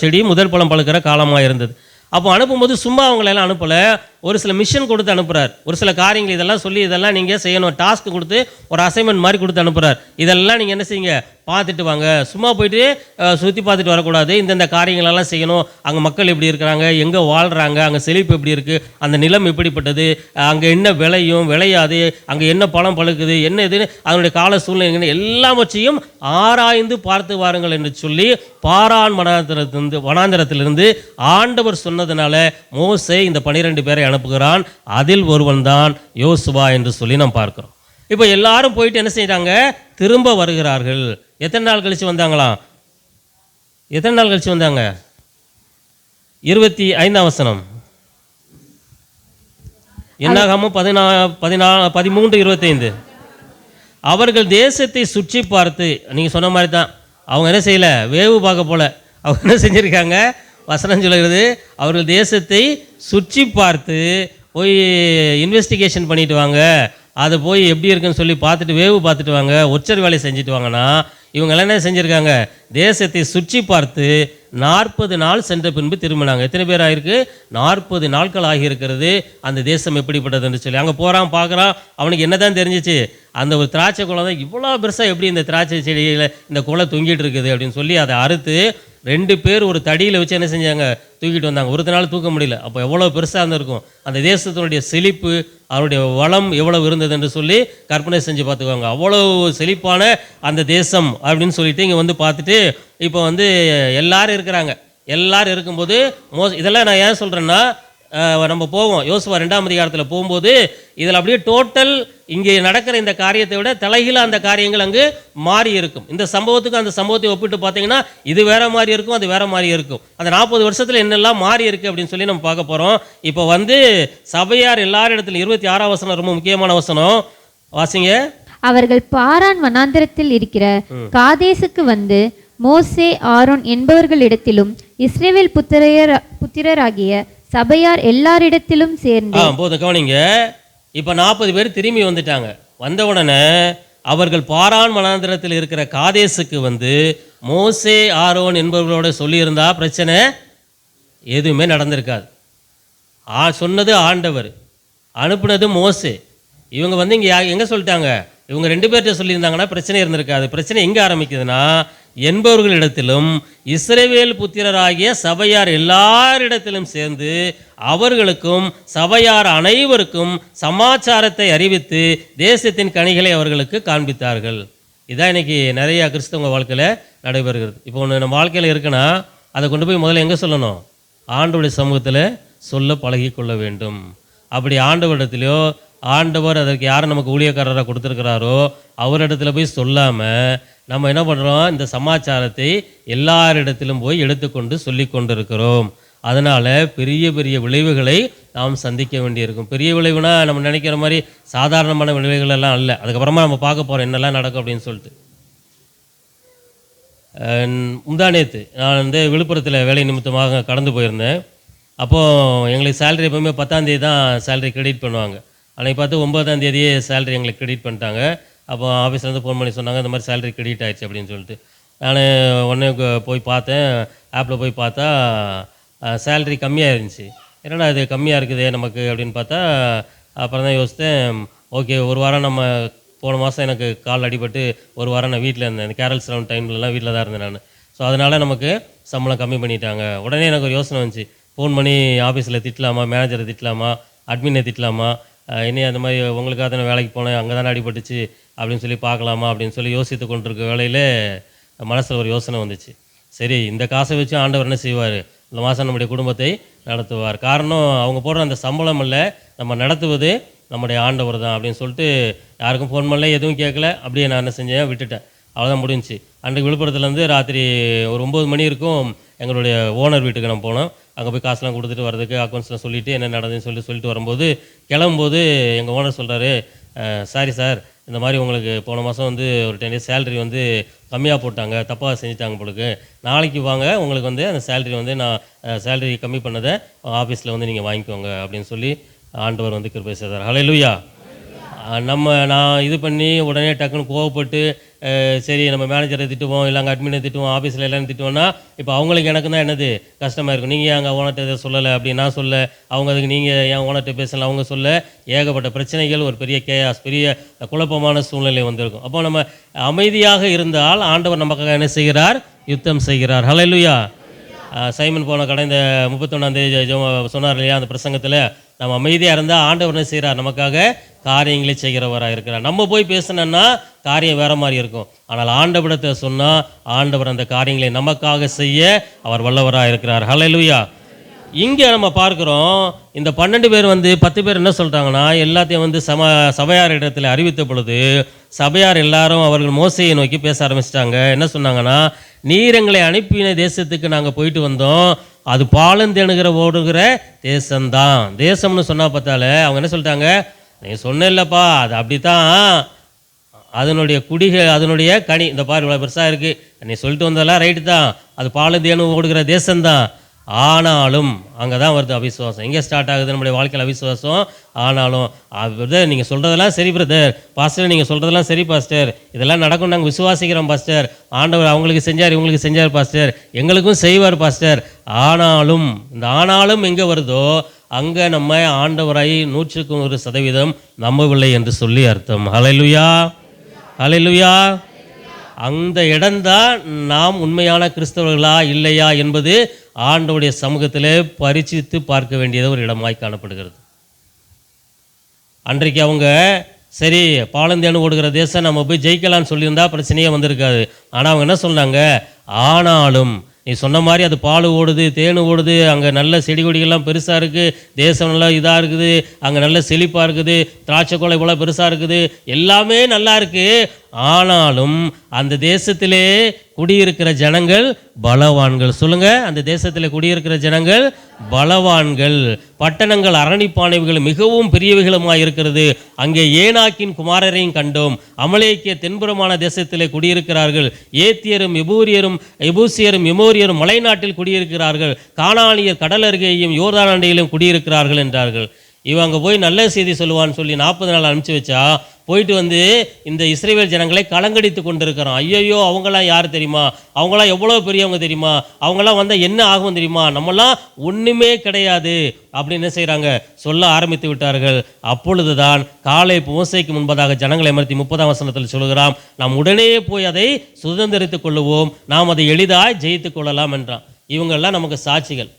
செடி முதல் பழம் பழுக்கிற காலமாக இருந்தது. அப்போ அனுப்பும்போது சும்மா அவங்களெல்லாம் அனுப்பலை, ஒரு சில மிஷன் கொடுத்து அனுப்புகிறார். ஒரு சில காரியங்கள் இதெல்லாம் சொல்லி இதெல்லாம் நீங்கள் செய்யணும், டாஸ்க் கொடுத்து ஒரு அசைன்மெண்ட் மாதிரி கொடுத்து அனுப்புகிறார். இதெல்லாம் நீங்கள் என்ன செய்யுங்க, பார்த்துட்டு வாங்க. சும்மா போயிட்டு சுற்றி பார்த்துட்டு வரக்கூடாது. இந்தந்த காரியங்களெல்லாம் செய்யணும். அங்கே மக்கள் எப்படி இருக்கிறாங்க, எங்கே வாழ்கிறாங்க, அங்கே செழிப்பு எப்படி இருக்குது, அந்த நிலம் எப்படிப்பட்டது, அங்கே என்ன விளையும் விளையாது, அங்கே என்ன பழம் பழுக்குது, என்ன இதுன்னு அதனுடைய கால சூழ்நிலை எல்லாவற்றையும் ஆராய்ந்து பார்த்து வாருங்கள் என்று சொல்லி பாரான் வனாந்திரத்திலிருந்து ஆண்டவர் சொன்னதுனால மோசே இந்த 12 பேரை அனுப்புகிறான். அதில் ஒருவன் தான் யோசுவா என்று சொல்லி நாம் பார்க்கிறோம். இப்போ எல்லாரும் போயிட்டு என்ன செய்கிறாங்க, திரும்ப வருகிறார்கள். எத்தனை நாள் கழிச்சு வந்தாங்களாம்? எத்தனை நாள் கழிச்சு வந்தாங்க? 25ஆம் வசனம். என்னாகமம் 13:25. அவர்கள் தேசத்தை சுற்றி பார்த்து, நீங்கள் சொன்ன மாதிரி தான், அவங்க என்ன செய்யலை, வேவு பார்க்க போல. அவங்க என்ன செஞ்சுருக்காங்க, வசனம் சொல்லுகிறது, அவர்கள் தேசத்தை சுற்றி பார்த்து போய் இன்வெஸ்டிகேஷன் பண்ணிட்டு வாங்க, அதை போய் எப்படி இருக்குன்னு சொல்லி பார்த்துட்டு வேவு பார்த்துட்டு வாங்க, ஒற்றர் வேலையை செஞ்சுட்டு வாங்கன்னா, இவங்கெல்லாம் என்ன செஞ்சுருக்காங்க, தேசத்தை சுற்றி பார்த்து 40 நாள் சென்ற பின்பு திரும்பினாங்க. எத்தனை பேர் ஆகிருக்கு? 40 நாட்கள் ஆகியிருக்கிறது. அந்த தேசம் எப்படிப்பட்டதுன்னு சொல்லி அங்கே போகிறான், பார்க்குறான். அவனுக்கு என்ன தான் தெரிஞ்சிச்சு, அந்த ஒரு திராட்சை குளம் தான் இவ்வளோ பெருசாக எப்படி இந்த திராட்சை செடியில் இந்த குளம் தொங்கிட்டு இருக்குது அப்படின்னு சொல்லி அதை அறுத்து 2 பேர் ஒரு தடியில் வச்சு என்ன செஞ்சாங்க, தூக்கிட்டு வந்தாங்க. ஒரு நாள் தூக்க முடியல. அப்போ எவ்வளோ பெருசாக இருந்திருக்கும் அந்த தேசத்தினுடைய செழிப்பு, அவருடைய வளம் எவ்வளவு இருந்தது என்று சொல்லி கற்பனை செஞ்சு பார்த்துக்குவாங்க. அவ்வளோ செழிப்பான அந்த தேசம் அப்படின்னு சொல்லிட்டு இங்கே வந்து பார்த்துட்டு இப்போ வந்து எல்லாரும் இருக்கிறாங்க. எல்லாரும் இருக்கும்போது இதெல்லாம் நான் ஏன் சொல்கிறேன்னா, நம்ம போவோம் யோசுவா 2ஆம் அதிகாரத்தில் போகும்போது இதில் அப்படியே டோட்டல் இங்கே நடக்கிற இந்த காரியத்தை விட தலைகீழாக அந்த காரியங்கள் அங்கு மாறி இருக்கும். இந்த சம்பவத்துக்கு அந்த சம்பவத்தை ஒப்பிட்டு பார்த்தீங்கன்னா இது வேற மாதிரி இருக்கும், அது வேற மாதிரி இருக்கும். அந்த 40 வருஷத்தில் என்னெல்லாம் மாறி இருக்குது அப்படின்னு சொல்லி நம்ம பார்க்க போகிறோம். இப்போ வந்து சபையார் எல்லாரும் இடத்துல 26ஆம் வசனம் ரொம்ப முக்கியமான வசனம் வாசிங்க. அவர்கள் பாரான் வனாந்திரத்தில் இருக்கிற காதேசுக்கு வந்து மோசே ஆரோன் என்பவர்களிடத்திலும் இஸ்ரவேல் புத்திரராகிய சபையார் எல்லாரிடத்திலும் சேர்ந்து. போதும் கவனிங்க. இப்போ 40 பேர் திரும்பி வந்துட்டாங்க. வந்த உடனே அவர்கள் பாரான் வனாந்திரத்தில் இருக்கிற காதேசுக்கு வந்து மோசே ஆரோன் என்பவர்களோட சொல்லியிருந்தா பிரச்சனை எதுவுமே நடந்திருக்காது. சொன்னது ஆண்டவர், அனுப்புனது மோசே. இவங்க வந்து இங்கே எங்கே சொல்லிட்டாங்க, இவங்க 2 பேர்கிட்ட சொல்லியிருந்தாங்கன்னா பிரச்சனை இருந்திருக்காது. பிரச்சனை எங்கே ஆரம்பிக்குதுன்னா, என்பவர்களிடத்திலும் இஸ்ரவேல் புத்திரராகிய சபையார் எல்லாரிடத்திலும் சேர்ந்து அவர்களுக்கும் சபையார் அனைவருக்கும் சமாச்சாரத்தை அறிவித்து தேசத்தின் கனிகளை அவர்களுக்கு காண்பித்தார்கள். இதான் இன்னைக்கு நிறைய கிறிஸ்தவங்க வாழ்க்கையில் நடைபெறுகிறது. இப்போ ஒன்று நம்ம வாழ்க்கையில் இருக்குன்னா அதை கொண்டு போய் முதல்ல எங்கே சொல்லணும், ஆண்டவருடைய சமூகத்தில் சொல்ல பழகி கொள்ள வேண்டும். அப்படி ஆண்டவரிடத்திலையோ ஆண்டவர் அதற்கு யார் நமக்கு ஊழியக்காரராக கொடுத்துருக்கிறாரோ அவரிடத்துல போய் சொல்லாமல் நம்ம என்ன பண்ணுறோம், இந்த சமாச்சாரத்தை எல்லாரிடத்திலும் போய் எடுத்துக்கொண்டு சொல்லி கொண்டு இருக்கிறோம். அதனால் பெரிய பெரிய விளைவுகளை நாம் சந்திக்க வேண்டியிருக்கும். பெரிய விளைவுனா நம்ம நினைக்கிற மாதிரி சாதாரணமான விளைவுகள் எல்லாம் இல்லை. அதுக்கப்புறமா நம்ம பார்க்க போகிறோம் என்னெல்லாம் நடக்கும் அப்படின்னு சொல்லிட்டு. முந்தானேத்து நான் வந்து விழுப்புரத்தில் வேலை நிமித்தமாக கடந்து போயிருந்தேன். அப்போது எங்களுக்கு சேலரி எப்போவுமே 10ஆம் தேதி தான் சேலரி கிரெடிட் பண்ணுவாங்க. அன்றைக்கி பார்த்து 9ஆம் தேதியே சேலரி எங்களுக்கு கிரெடிட் பண்ணிட்டாங்க. அப்போ ஆஃபீஸ்லேருந்து ஃபோன் பண்ணி சொன்னாங்க இந்த மாதிரி சேலரி கிரெடிட் ஆகிடுச்சு அப்படின்னு சொல்லிட்டு. நான் உடனே போய் பார்த்தேன், ஆப்பில் போய் பார்த்தா சேலரி கம்மியாக இருந்துச்சு. என்னடா இது கம்மியாக இருக்குது நமக்கு அப்படின்னு பார்த்தா அப்புறம் தான் யோசித்தேன், ஓகே ஒரு வாரம் நம்ம போன மாதம் எனக்கு கால் அடிபட்டு ஒரு வாரம் நான் வீட்டில் இருந்தேன். இந்த கேரல்ஸ் ரவுண்ட் டைம்லலாம் வீட்டில் தான் இருந்தேன் நான். ஸோ அதனால் நமக்கு சம்பளம் கம்மி பண்ணிட்டாங்க. உடனே எனக்கு ஒரு யோசனை வந்துச்சு, ஃபோன் பண்ணி ஆஃபீஸில் திட்டலாமா, மேனேஜரை திட்டலாமா, அட்மினை திட்டலாமா, இனி அந்த மாதிரி உங்களுக்காக தானே வேலைக்கு போனேன் அங்கே தானே அடிபட்டுச்சு அப்படின்னு சொல்லி பார்க்கலாமா அப்படின்னு சொல்லி யோசித்து கொண்டிருக்க வேளையில் மனசில் ஒரு யோசனை வந்துச்சு. சரி இந்த காசை வச்சு ஆண்டவர் என்ன செய்வார், இந்த மாதம் நம்முடைய குடும்பத்தை நடத்துவார். காரணம் அவங்க போடுற அந்த சம்பளம் இல்லை, நம்ம நடத்துவது நம்முடைய ஆண்டவர் தான் அப்படின்னு சொல்லிட்டு யாருக்கும் ஃபோன் பண்ணல, எதுவும் கேட்கல. அப்படியே நான் என்ன செஞ்சேன், விட்டுட்டேன். அவ்வளோதான் முடிஞ்சிச்சு. அன்றைக்கு விழுப்புரத்துலேருந்து ராத்திரி ஒரு 9 மணி இருக்கும் எங்களுடைய ஓனர் வீட்டுக்கு நம்ம போனோம். அங்கே போய் காசுலாம் கொடுத்துட்டு வரதுக்கு அக்கௌண்ட்ஸ்லாம் சொல்லிவிட்டு என்ன நடந்ததுன்னு சொல்லிட்டு வரும்போது கிளம்பும்போது எங்கள் ஓனர் சொல்கிறாரு, சாரி சார், இந்த மாதிரி உங்களுக்கு போன மாதம் வந்து ஒரு 10 days சேலரி வந்து கம்மியாக போட்டாங்க, தப்பாக செஞ்சுட்டாங்க உங்களுக்கு, நாளைக்கு வாங்க உங்களுக்கு வந்து அந்த சேலரி வந்து நான் சேலரி கம்மி பண்ணதை ஆஃபீஸில் வந்து நீங்கள் வாங்கிக்கோங்க அப்படின்னு சொல்லி ஆண்டவர் வந்து கிருபை செய்தார். ஹல்லேலூயா. நான் இது பண்ணி உடனே டக்குன்னு கோவப்பட்டு சரி நம்ம மேனேஜரை திட்டுவோம், இல்லை அங்கே அட்மினை திட்டுவோம், ஆஃபீஸில் எல்லாரும் திட்டுவோன்னா இப்போ அவங்களுக்கு எனக்கு தான் என்னது கஷ்டமாக இருக்கும். நீங்கள் அங்கே ஓனர்கிட்ட இதை சொல்லலை அப்படி நான் சொல்ல, அவங்க அதுக்கு நீங்கள் ஏன் ஓனர்கிட்ட பேசலை அவங்க சொல்ல, ஏகப்பட்ட பிரச்சனைகள், ஒரு பெரிய கேயாஸ், பெரிய குழப்பமான சூழ்நிலை வந்திருக்கும். அப்போ நம்ம அமைதியாக இருந்தால் ஆண்டவர் நமக்காக என்ன செய்கிறார், யுத்தம் செய்கிறார். ஹல்லேலூயா. சைமன் போன கடந்த 31ஆம் தேதி சொன்னார் இல்லையா அந்த பிரசங்கத்தில், நம்ம அமைதியாக இருந்தால் ஆண்டவர் என்ன செய்கிறார், நமக்காக காரியங்களை செய்கிறவராக இருக்கிறார். நம்ம போய் பேசினோன்னா காரியம் வேறு மாதிரி இருக்கும். ஆனால் ஆண்டவரிடத்தை சொன்னால் ஆண்டவர் அந்த காரியங்களை நமக்காக செய்ய அவர் வல்லவராக இருக்கிறார். ஹல்லேலூயா. இங்கே நம்ம பார்க்குறோம், இந்த 12 பேர் வந்து 10 பேர் என்ன சொல்கிறாங்கன்னா, எல்லாத்தையும் வந்து சபையார் இடத்துல அறிவித்த பொழுது சபையார் எல்லாரும் அவர்கள் மோசையை நோக்கி பேச ஆரம்பிச்சிட்டாங்க. என்ன சொன்னாங்கன்னா, நீர் எங்களை அனுப்பின தேசத்துக்கு நாங்கள் போயிட்டு வந்தோம், அது பாலும் தேனுகிற ஓடுகிற தேசம்தான். தேசம்னு சொன்னால் பார்த்தாலே அவங்க என்ன சொல்லிட்டாங்க, நீ சொன்ன இல்லைப்பா அது அப்படித்தான், அதனுடைய குடிகள் அதனுடைய கனி இந்த பாரு இவ்வளோ பெருசாக இருக்குது, நீ சொல்லிட்டு வந்ததெல்லாம் ரைட்டு தான், அது பாலும் தேனும் ஓடுகிற தேசம்தான். ஆனாலும் அங்கே தான் வருது அவிசுவாசம். எங்கே ஸ்டார்ட் ஆகுது நம்முடைய வாழ்க்கையில் அவிசுவாசம். ஆனாலும் பிரதர் நீங்கள் சொல்கிறதெல்லாம் சரி பிரதர், பாஸ்டர் நீங்கள் சொல்கிறதெல்லாம் சரி பாஸ்டர், இதெல்லாம் நடக்கும் நாங்கள் விசுவாசிக்கிறோம் பாஸ்டர், ஆண்டவர் அவங்களுக்கு செஞ்சார் இவங்களுக்கு செஞ்சார் பாஸ்டர், எங்களுக்கும் செய்வார் பாஸ்டர். ஆனாலும் இந்த ஆனாலும் எங்கே வருதோ அங்கே நம்ம ஆண்டவரை 100% நம்பவில்லை என்று சொல்லி அர்த்தம். ஹல்லேலூயா. ஹல்லேலூயா. அந்த இடம்தான் நாம் உண்மையான கிறிஸ்தவர்களா இல்லையா என்பது ஆண்டவருடைய சமூகத்திலே பரிசித்து பார்க்க வேண்டியது ஒரு இடமாய் காணப்படுகிறது. அன்றைக்கு அவங்க சரி பாலந்தேனு ஓடுகிற தேசம் நம்ம போய் ஜெயிக்கலான்னு சொல்லியிருந்தா பிரச்சனையே வந்திருக்காது. ஆனால் அவங்க என்ன சொன்னாங்க, ஆனாலும் நீ சொன்ன மாதிரி அது பால் ஓடுது தேனு ஓடுது, அங்கே நல்ல செடி கொடிகள்லாம் பெருசாக இருக்குது, தேசம் நல்லா இதாக இருக்குது, அங்கே நல்ல செழிப்பாக இருக்குது, திராட்சை கொலை போல் பெருசாக இருக்குது, எல்லாமே நல்லா இருக்குது. ஆனாலும் அந்த தேசத்திலே குடியிருக்கிற ஜனங்கள் பலவான்கள். சொல்லுங்கள், அந்த தேசத்தில் குடியிருக்கிற ஜனங்கள் பலவான்கள். பட்டணங்கள் அரணிப்பானைவுகள் மிகவும் பெரியவைகளுமாய் இருக்கிறது. அங்கே ஏனாக்கின் குமாரரையும் கண்டோம். அமலேக்கிய தென்புறமான தேசத்திலே குடியிருக்கிறார்கள். ஏத்தியரும் எபூசியரும் எமோரியரும் மலைநாட்டில் குடியிருக்கிறார்கள். கானானியர் கடல் அருகேயும் யோர்தான் அண்டையிலும் குடியிருக்கிறார்கள் என்றார்கள். இவங்க போய் நல்ல செய்தி சொல்லுவான்னு சொல்லி 40 நாள் அனுப்பிச்சு வச்சா போயிட்டு வந்து இந்த இஸ்ரவேல் ஜனங்களை கலங்கடித்து கொண்டிருக்கிறோம். ஐயோ அவங்களாம் யார் தெரியுமா, அவங்களாம் எவ்வளோ பெரியவங்க தெரியுமா, அவங்களாம் வந்தால் என்ன ஆகும் தெரியுமா, நம்மளாம் ஒன்றுமே கிடையாது அப்படின்னு என்ன செய்கிறாங்க சொல்ல ஆரம்பித்து விட்டார்கள். அப்பொழுது தான் காலை மோசேக்கு முன்பதாக ஜனங்களை அமர்த்தி 30ஆம் வசனத்தில் சொல்கிறான், நாம் உடனே போய் அதை சுதந்திரித்துக் கொள்ளுவோம், நாம் அதை எளிதாய் ஜெயித்து கொள்ளலாம் என்றான். இவங்கெல்லாம் நமக்கு சாட்சிகள்.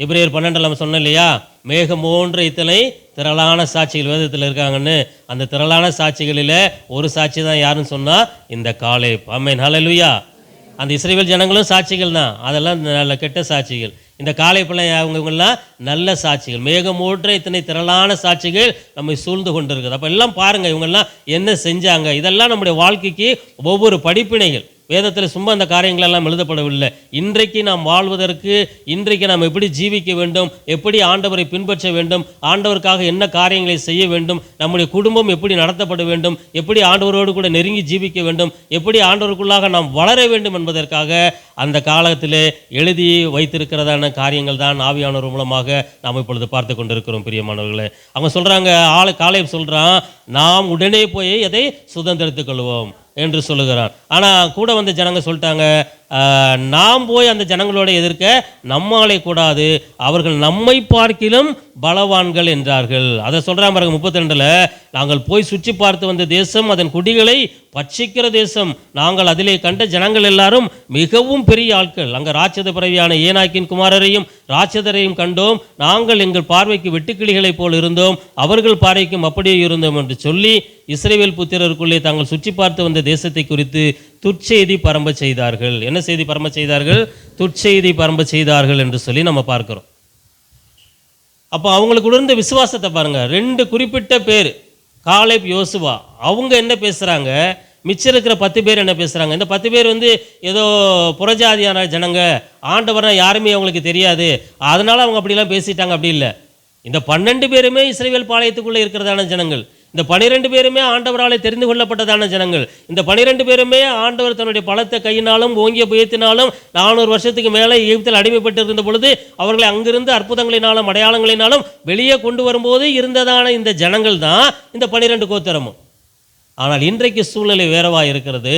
எபிரேயர் 12 நம்ம சொன்னோம் இல்லையா, மேகம் போன்ற இத்தனை திரளான சாட்சிகள் வேதத்தில் இருக்காங்கன்னு. அந்த திரளான சாட்சிகளில் ஒரு சாட்சி தான் யாருன்னு சொன்னால் இந்த காலேப். ஆமென். ஹல்லேலூயா. அந்த இஸ்ரவேல் ஜனங்களும் சாட்சிகள் தான், அதெல்லாம் நல்ல கெட்ட சாட்சிகள். இந்த காலை பிள்ளை அவங்கெல்லாம் நல்ல சாட்சிகள், மேகமூற்ற இத்தனை திரளான சாட்சிகள் நம்மை சூழ்ந்து கொண்டு இருக்குது. அப்போ எல்லாம் பாருங்கள் இவங்கெல்லாம் என்ன செஞ்சாங்க. இதெல்லாம் நம்முடைய வாழ்க்கைக்கு ஒவ்வொரு படிப்பினைகள். வேதத்தில் சும்மா அந்த காரியங்களெல்லாம் எழுதப்படவில்லை. இன்றைக்கு நாம் வாழ்வதற்கு, இன்றைக்கு நாம் எப்படி ஜீவிக்க வேண்டும், எப்படி ஆண்டவரை பின்பற்ற வேண்டும், ஆண்டவருக்காக என்ன காரியங்களை செய்ய வேண்டும், நம்முடைய குடும்பம் எப்படி நடத்தப்பட வேண்டும், எப்படி ஆண்டவரோடு கூட நெருங்கி ஜீவிக்க வேண்டும், எப்படி ஆண்டவருக்குள்ளாக நாம் வளர வேண்டும் என்பதற்காக அந்த காலத்திலே எழுதி வைத்திருக்கிறதான காரியங்கள் தான் ஆவியானவர் மூலமாக நாம் இப்பொழுது பார்த்து கொண்டிருக்கிறோம். பிரியமானவர்களே, அவங்க சொல்கிறாங்க, காலேப் சொல்கிறான், நாம் உடனே போய் அதை சுதந்திரத்துக் கொள்வோம் என்று சொல்லுகிறான். ஆனால் கூட வந்த ஜனங்க சொல்லிட்டாங்க, நாம் போய் அந்த ஜனங்களோட எதிர்க்க நம்மாலே கூடாது, அவர்கள் நம்மை பார்க்கிலும் பலவான்கள் என்றார்கள். அதை சொல்கிறான் பாருங்க 32, நாங்கள் போய் சுற்றி பார்த்து வந்த தேசம் அதன் குடிகளை பட்சிக்கிற தேசம், நாங்கள் அதிலே கண்ட ஜனங்கள் எல்லாரும் மிகவும் பெரிய ஆட்கள். அங்கே ராட்சத பிறவியான ஏனாக்கின் குமாரரையும் ராட்சதரையும் கண்டோம், நாங்கள் எங்கள் பார்வைக்கு வெட்டுக்கிளிகளைப் போல் இருந்தோம், அவர்கள் பார்வைக்கும் அப்படியே இருந்தோம் என்று சொல்லி இஸ்ரவேல் புத்திரருக்குள்ளே தாங்கள் சுற்றி பார்த்து வந்த தேசத்தை குறித்து துர்ச்செய்தி பரம்ப செய்தார்கள். என்ன செய்தி பரம்ப செய்தார்கள்? துர்ச்செய்தி பரம்ப செய்தார்கள் என்று சொல்லி நம்ம பார்க்கிறோம். அப்போ அவங்களுக்கு இருந்த விசுவாசத்தை பாருங்க. 2 குறிப்பிட்ட பேர், காலேப், யோசுவா, அவங்க என்ன பேசுகிறாங்க, மிச்சம் இருக்கிற 10 பேர் என்ன பேசுகிறாங்க. இந்த 10 பேர் ஏதோ புறஜாதியான ஜனங்க, ஆண்டவர்னா யாருமே அவங்களுக்கு தெரியாது, அதனால் அவங்க அப்படிலாம் பேசிட்டாங்க. அப்படி இல்லை. இந்த 12 பேருமே இஸ்ரவேல் பாளையத்துக்குள்ளே இருக்கிறதான ஜனங்கள். இந்த 12 பேருமே ஆண்டவராலே தெரிந்து கொள்ளப்பட்டதான ஜனங்கள். இந்த 12 பேருமே ஆண்டவர் தன்னுடைய பலத்த கையினாலும் ஓங்கிய புயத்தினாலும் 400 வருஷத்துக்கு மேலே எகிப்தில் அடிமைப்பட்டு இருந்த பொழுது அவர்களை அங்கிருந்து அற்புதங்களினாலும் அடையாளங்களினாலும் வெளியே கொண்டு வரும்போது இருந்ததான இந்த ஜனங்கள் தான் இந்த 12 கோத்திரமும். ஆனால் இன்றைக்கு சூழ்நிலை வேறவா இருக்கிறது.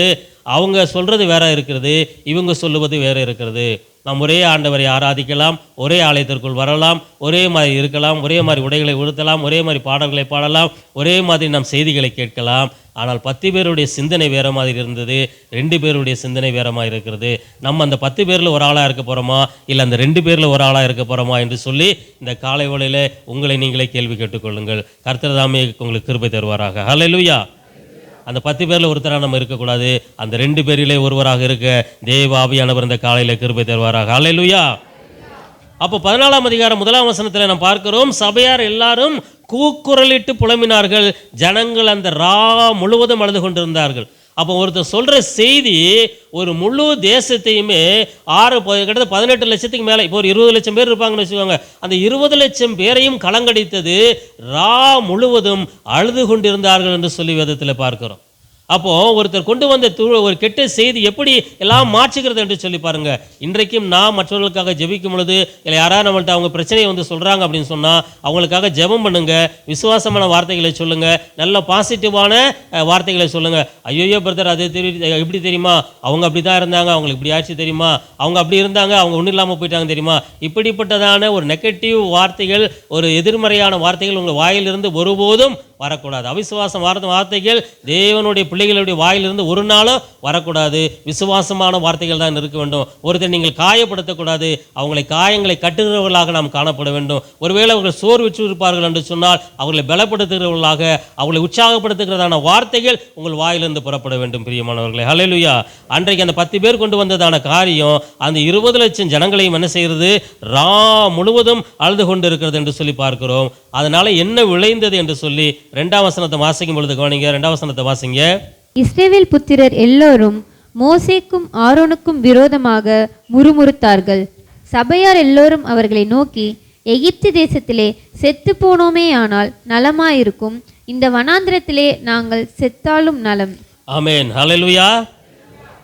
அவங்க சொல்கிறது வேற இருக்கிறது, இவங்க சொல்லுவது வேற இருக்கிறது. நாம் ஒரே ஆண்டவரை ஆராதிக்கலாம், ஒரே ஆலயத்திற்குள் வரலாம், ஒரே மாதிரி இருக்கலாம், ஒரே மாதிரி உடைகளை உடுத்தலாம், ஒரே மாதிரி பாடல்களை பாடலாம், ஒரே மாதிரி நாம் செய்திகளை கேட்கலாம். ஆனால் 10 பேருடைய சிந்தனை வேற மாதிரி இருந்தது, 2 பேருடைய சிந்தனை வேற மாதிரி இருக்கிறது. நம்ம அந்த 10 பேரில் ஒரு ஆளாக இருக்க போகிறோமா, இல்லை அந்த 2 பேரில் ஒரு ஆளாக இருக்க போகிறோமா என்று சொல்லி இந்த காலை வேளையில் உங்களை நீங்களே கேள்வி கேட்டுக்கொள்ளுங்கள். கர்த்தர் தாமே உங்களுக்கு கிருபை தருவாராக. ஹல்லேலூயா. அந்த 10 பேரில் ஒருத்தராக நம்ம இருக்கக்கூடாது, அந்த 2 பேரிலே ஒருவராக இருக்க தேவ ஆவியானவர் இந்த காலையில் கிருபை தருவாராக. ஹல்லேலூயா. அப்போ 14ஆம் அதிகாரம் 1ஆம் வசனத்தில் நாம் பார்க்கிறோம், சபையார் எல்லாரும் கூக்குரலிட்டு புலம்பினார்கள், ஜனங்கள் அந்த முழுவதும் அழுது கொண்டிருந்தார்கள். அப்போ ஒருத்தர் சொல்கிற செய்தி ஒரு முழு தேசத்தையுமே கிட்டத்தட்ட 18 லட்சத்துக்கு மேலே, இப்போ ஒரு 20 லட்சம் பேர் இருப்பாங்கன்னு வச்சுக்கோங்க, அந்த 20 லட்சம் பேரையும் கலங்கடித்தது. முழுவதும் அழுது கொண்டிருந்தார்கள் என்று சொல்லி வேதத்தில் பார்க்கிறோம். அப்போது ஒருத்தர் கொண்டு வந்த ஒரு கெட்ட செய்தி எப்படி எல்லாம் மாற்றுகிறது என்று சொல்லி பாருங்கள். இன்றைக்கும் நான் மற்றவர்களுக்காக ஜெபிக்கும் பொழுது இல்லை யாராவது நம்மள்ட்ட அவங்க பிரச்சனையை சொல்கிறாங்க அப்படின்னு சொன்னால் அவங்களுக்காக ஜெபம் பண்ணுங்கள், விசுவாசமான வார்த்தைகளை சொல்லுங்கள், நல்ல பாசிட்டிவான வார்த்தைகளை சொல்லுங்கள். ஐயோ பிரதர் அது எப்படி தெரியுமா, அவங்க அப்படி தான் இருந்தாங்க, அவங்களுக்கு இப்படி ஆச்சு தெரியுமா, அவங்க அப்படி இருந்தாங்க, அவங்க ஒன்றும் இல்லாமல் போயிட்டாங்க தெரியுமா, இப்படிப்பட்டதான ஒரு நெகட்டிவ் வார்த்தைகள், ஒரு எதிர்மறையான வார்த்தைகள் உங்கள் வாயிலிருந்து ஒருபோதும் வரக்கூடாது. அவிசுவாசம் வார்த்தைகள் தேவனுடைய பிள்ளைகளுடைய வாயிலிருந்து ஒரு நாளும் வரக்கூடாது. விசுவாசமான வார்த்தைகள் தான் இருக்க வேண்டும். ஒருத்தர் நீங்கள் காயப்படுத்தக்கூடாது, அவங்களை காயங்களை கட்டுகிறவர்களாக நாம் காணப்பட வேண்டும். ஒருவேளை அவர்கள் சோர்வுற்று இருப்பார்கள் என்று சொன்னால் அவர்களை பலப்படுத்துகிறவர்களாக, அவர்களை உற்சாகப்படுத்துகிறதான வார்த்தைகள் உங்கள் வாயிலிருந்து புறப்பட வேண்டும். பிரியமானவர்களே, ஹல்லேலூயா. அன்றைக்கு அந்த 10 பேர் கொண்டு வந்ததான காரியம் அந்த 20 லட்சம் ஜனங்களையும் என்ன செய்கிறது, முழுவதும் அழுது கொண்டு இருக்கிறது என்று சொல்லி பார்க்கிறோம். அதனால என்ன விளைந்தது என்று சொல்லி 2ஆம் வசனத்தை வாசிக்கும் பொழுது கவனிங்க. 2ஆம் வசனத்தை வாசிங்க. இஸ்ரவேல் புத்திரர் எல்லோரும் மோசேக்கும் ஆரோனுக்கும் விரோதமாக முறுமுறுத்தார்கள். சபையார் எல்லோரும் அவர்களை நோக்கி, எகிப்து தேசத்திலே செத்து போனோமே ஆனால் நலமாயிருக்கும், இந்த வனாந்திரத்திலே நாங்கள் செத்தாலும் நலம். ஆமென், ஹல்லேலூயா.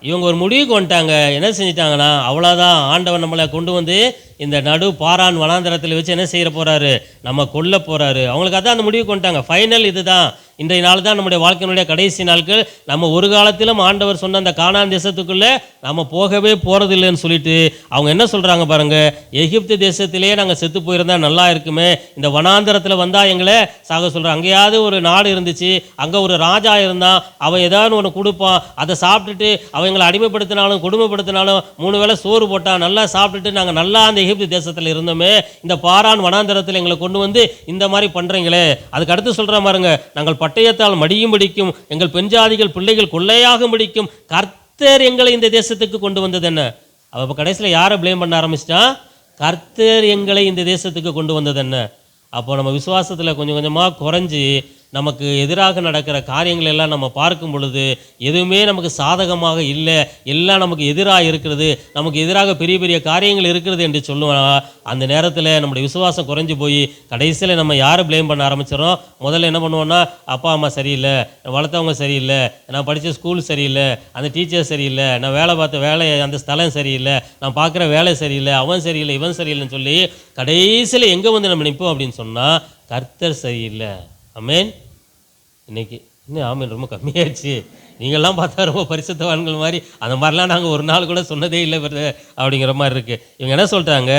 இவங்க ஒரு முடிவுக்கு வந்துட்டாங்க. என்ன செஞ்சிட்டாங்கன்னா, அவ்வளோதான், ஆண்டவன் நம்மளை கொண்டு வந்து இந்த நடு பாரான் வனாந்தரத்தில் வச்சு என்ன செய்ய போகிறாரு, நம்ம கொல்ல போகிறாரு. அவங்களுக்கு அதான் அந்த முடிவுக்கு வந்துட்டாங்க. ஃபைனல் இதுதான், இன்றைய நாள் தான் நம்முடைய வாழ்க்கையினுடைய கடைசி நாட்கள். நம்ம ஒரு காலத்திலும் ஆண்டவர் சொன்ன அந்த கானான் தேசத்துக்குள்ளே நம்ம போகவே போகிறதில்லைன்னு சொல்லிட்டு அவங்க என்ன சொல்கிறாங்க பாருங்கள், எகிப்து தேசத்திலே நாங்கள் செத்து போயிருந்தா நல்லா இருக்குமே, இந்த வனாந்தரத்தில் வந்தால் எங்களை சாக சொல்கிறோம். அங்கேயாவது ஒரு நாடு இருந்துச்சு, அங்கே ஒரு ராஜா இருந்தான், அவன் ஏதாவது ஒன்று கொடுப்பான், அதை சாப்பிட்டுட்டு அவன் எங்களை அடிமைப்படுத்தினாலும் கொடுமைப்படுத்தினாலும் 3 வேளை சோறு போட்டான், நல்லா சாப்பிட்டுட்டு நாங்கள் நல்லா அந்த எகிப்து தேசத்தில் இருந்தோமே, இந்த பாரான் வனாந்தரத்தில் எங்களை கொண்டு வந்து இந்த மாதிரி பண்ணுறீங்களே. அதுக்கு அடுத்து சொல்கிற பாருங்க, நாங்கள் பட்டயத்தால் மடியும் பிடிக்கும், எங்கள் பெண்ஜாதிகள் பிள்ளைகள் கொள்ளையாகும் பிடிக்கும், கர்த்தர் எங்களை இந்த தேசத்துக்கு கொண்டு வந்தது என்ன. அப்போ கடைசியில் யாரை ப்ளேம் பண்ண ஆரம்பிச்சிட்டான், கர்த்தர் எங்களை இந்த தேசத்துக்கு கொண்டு வந்தது என்ன? அப்போ நம்ம விசுவாசத்தில் கொஞ்சம் கொஞ்சமாக குறைஞ்சி நமக்கு எதிராக நடக்கிற காரியங்கள் எல்லாம் நம்ம பார்க்கும் பொழுது எதுவுமே நமக்கு சாதகமாக இல்லை, எல்லாம் நமக்கு எதிராக இருக்கிறது, நமக்கு எதிராக பெரிய பெரிய காரியங்கள் இருக்கிறது என்று சொல்லுவோம். அந்த நேரத்தில் நம்முடைய விசுவாசம் குறைஞ்சி போய் கடைசியில் நம்ம யாரை ப்ளேம் பண்ண ஆரம்பிச்சிடறோம்? முதல்ல என்ன பண்ணுவோன்னா, அப்பா அம்மா சரியில்லை, வளர்த்தவங்க சரியில்லை, நான் படித்த ஸ்கூல் சரியில்லை, அந்த டீச்சர் சரியில்லை, நான் வேலை பார்த்த வேலை அந்த ஸ்தலம் சரியில்லை, நான் பார்க்குற வேலை சரியில்லை, அவன் சரியில்லை, இவன் சரியில்லைன்னு சொல்லி கடைசியில் எங்கே வந்து நம்ம நிற்போம் அப்படின்னு சொன்னால் கர்த்தர் சரியில்லை. ஆமென். இன்னைக்கு இன்னும் ஆமென் ரொம்ப கம்மியாயிடுச்சு. நீங்கள்லாம் பார்த்தா ரொம்ப பரிசுத்தவான்கள் மாதிரி, அந்த மாதிரிலாம் நாங்கள் ஒரு நாள் கூட சொன்னதே இல்லை அப்படிங்கிற மாதிரி இருக்குது. இவங்க என்ன சொல்லிட்டாங்க?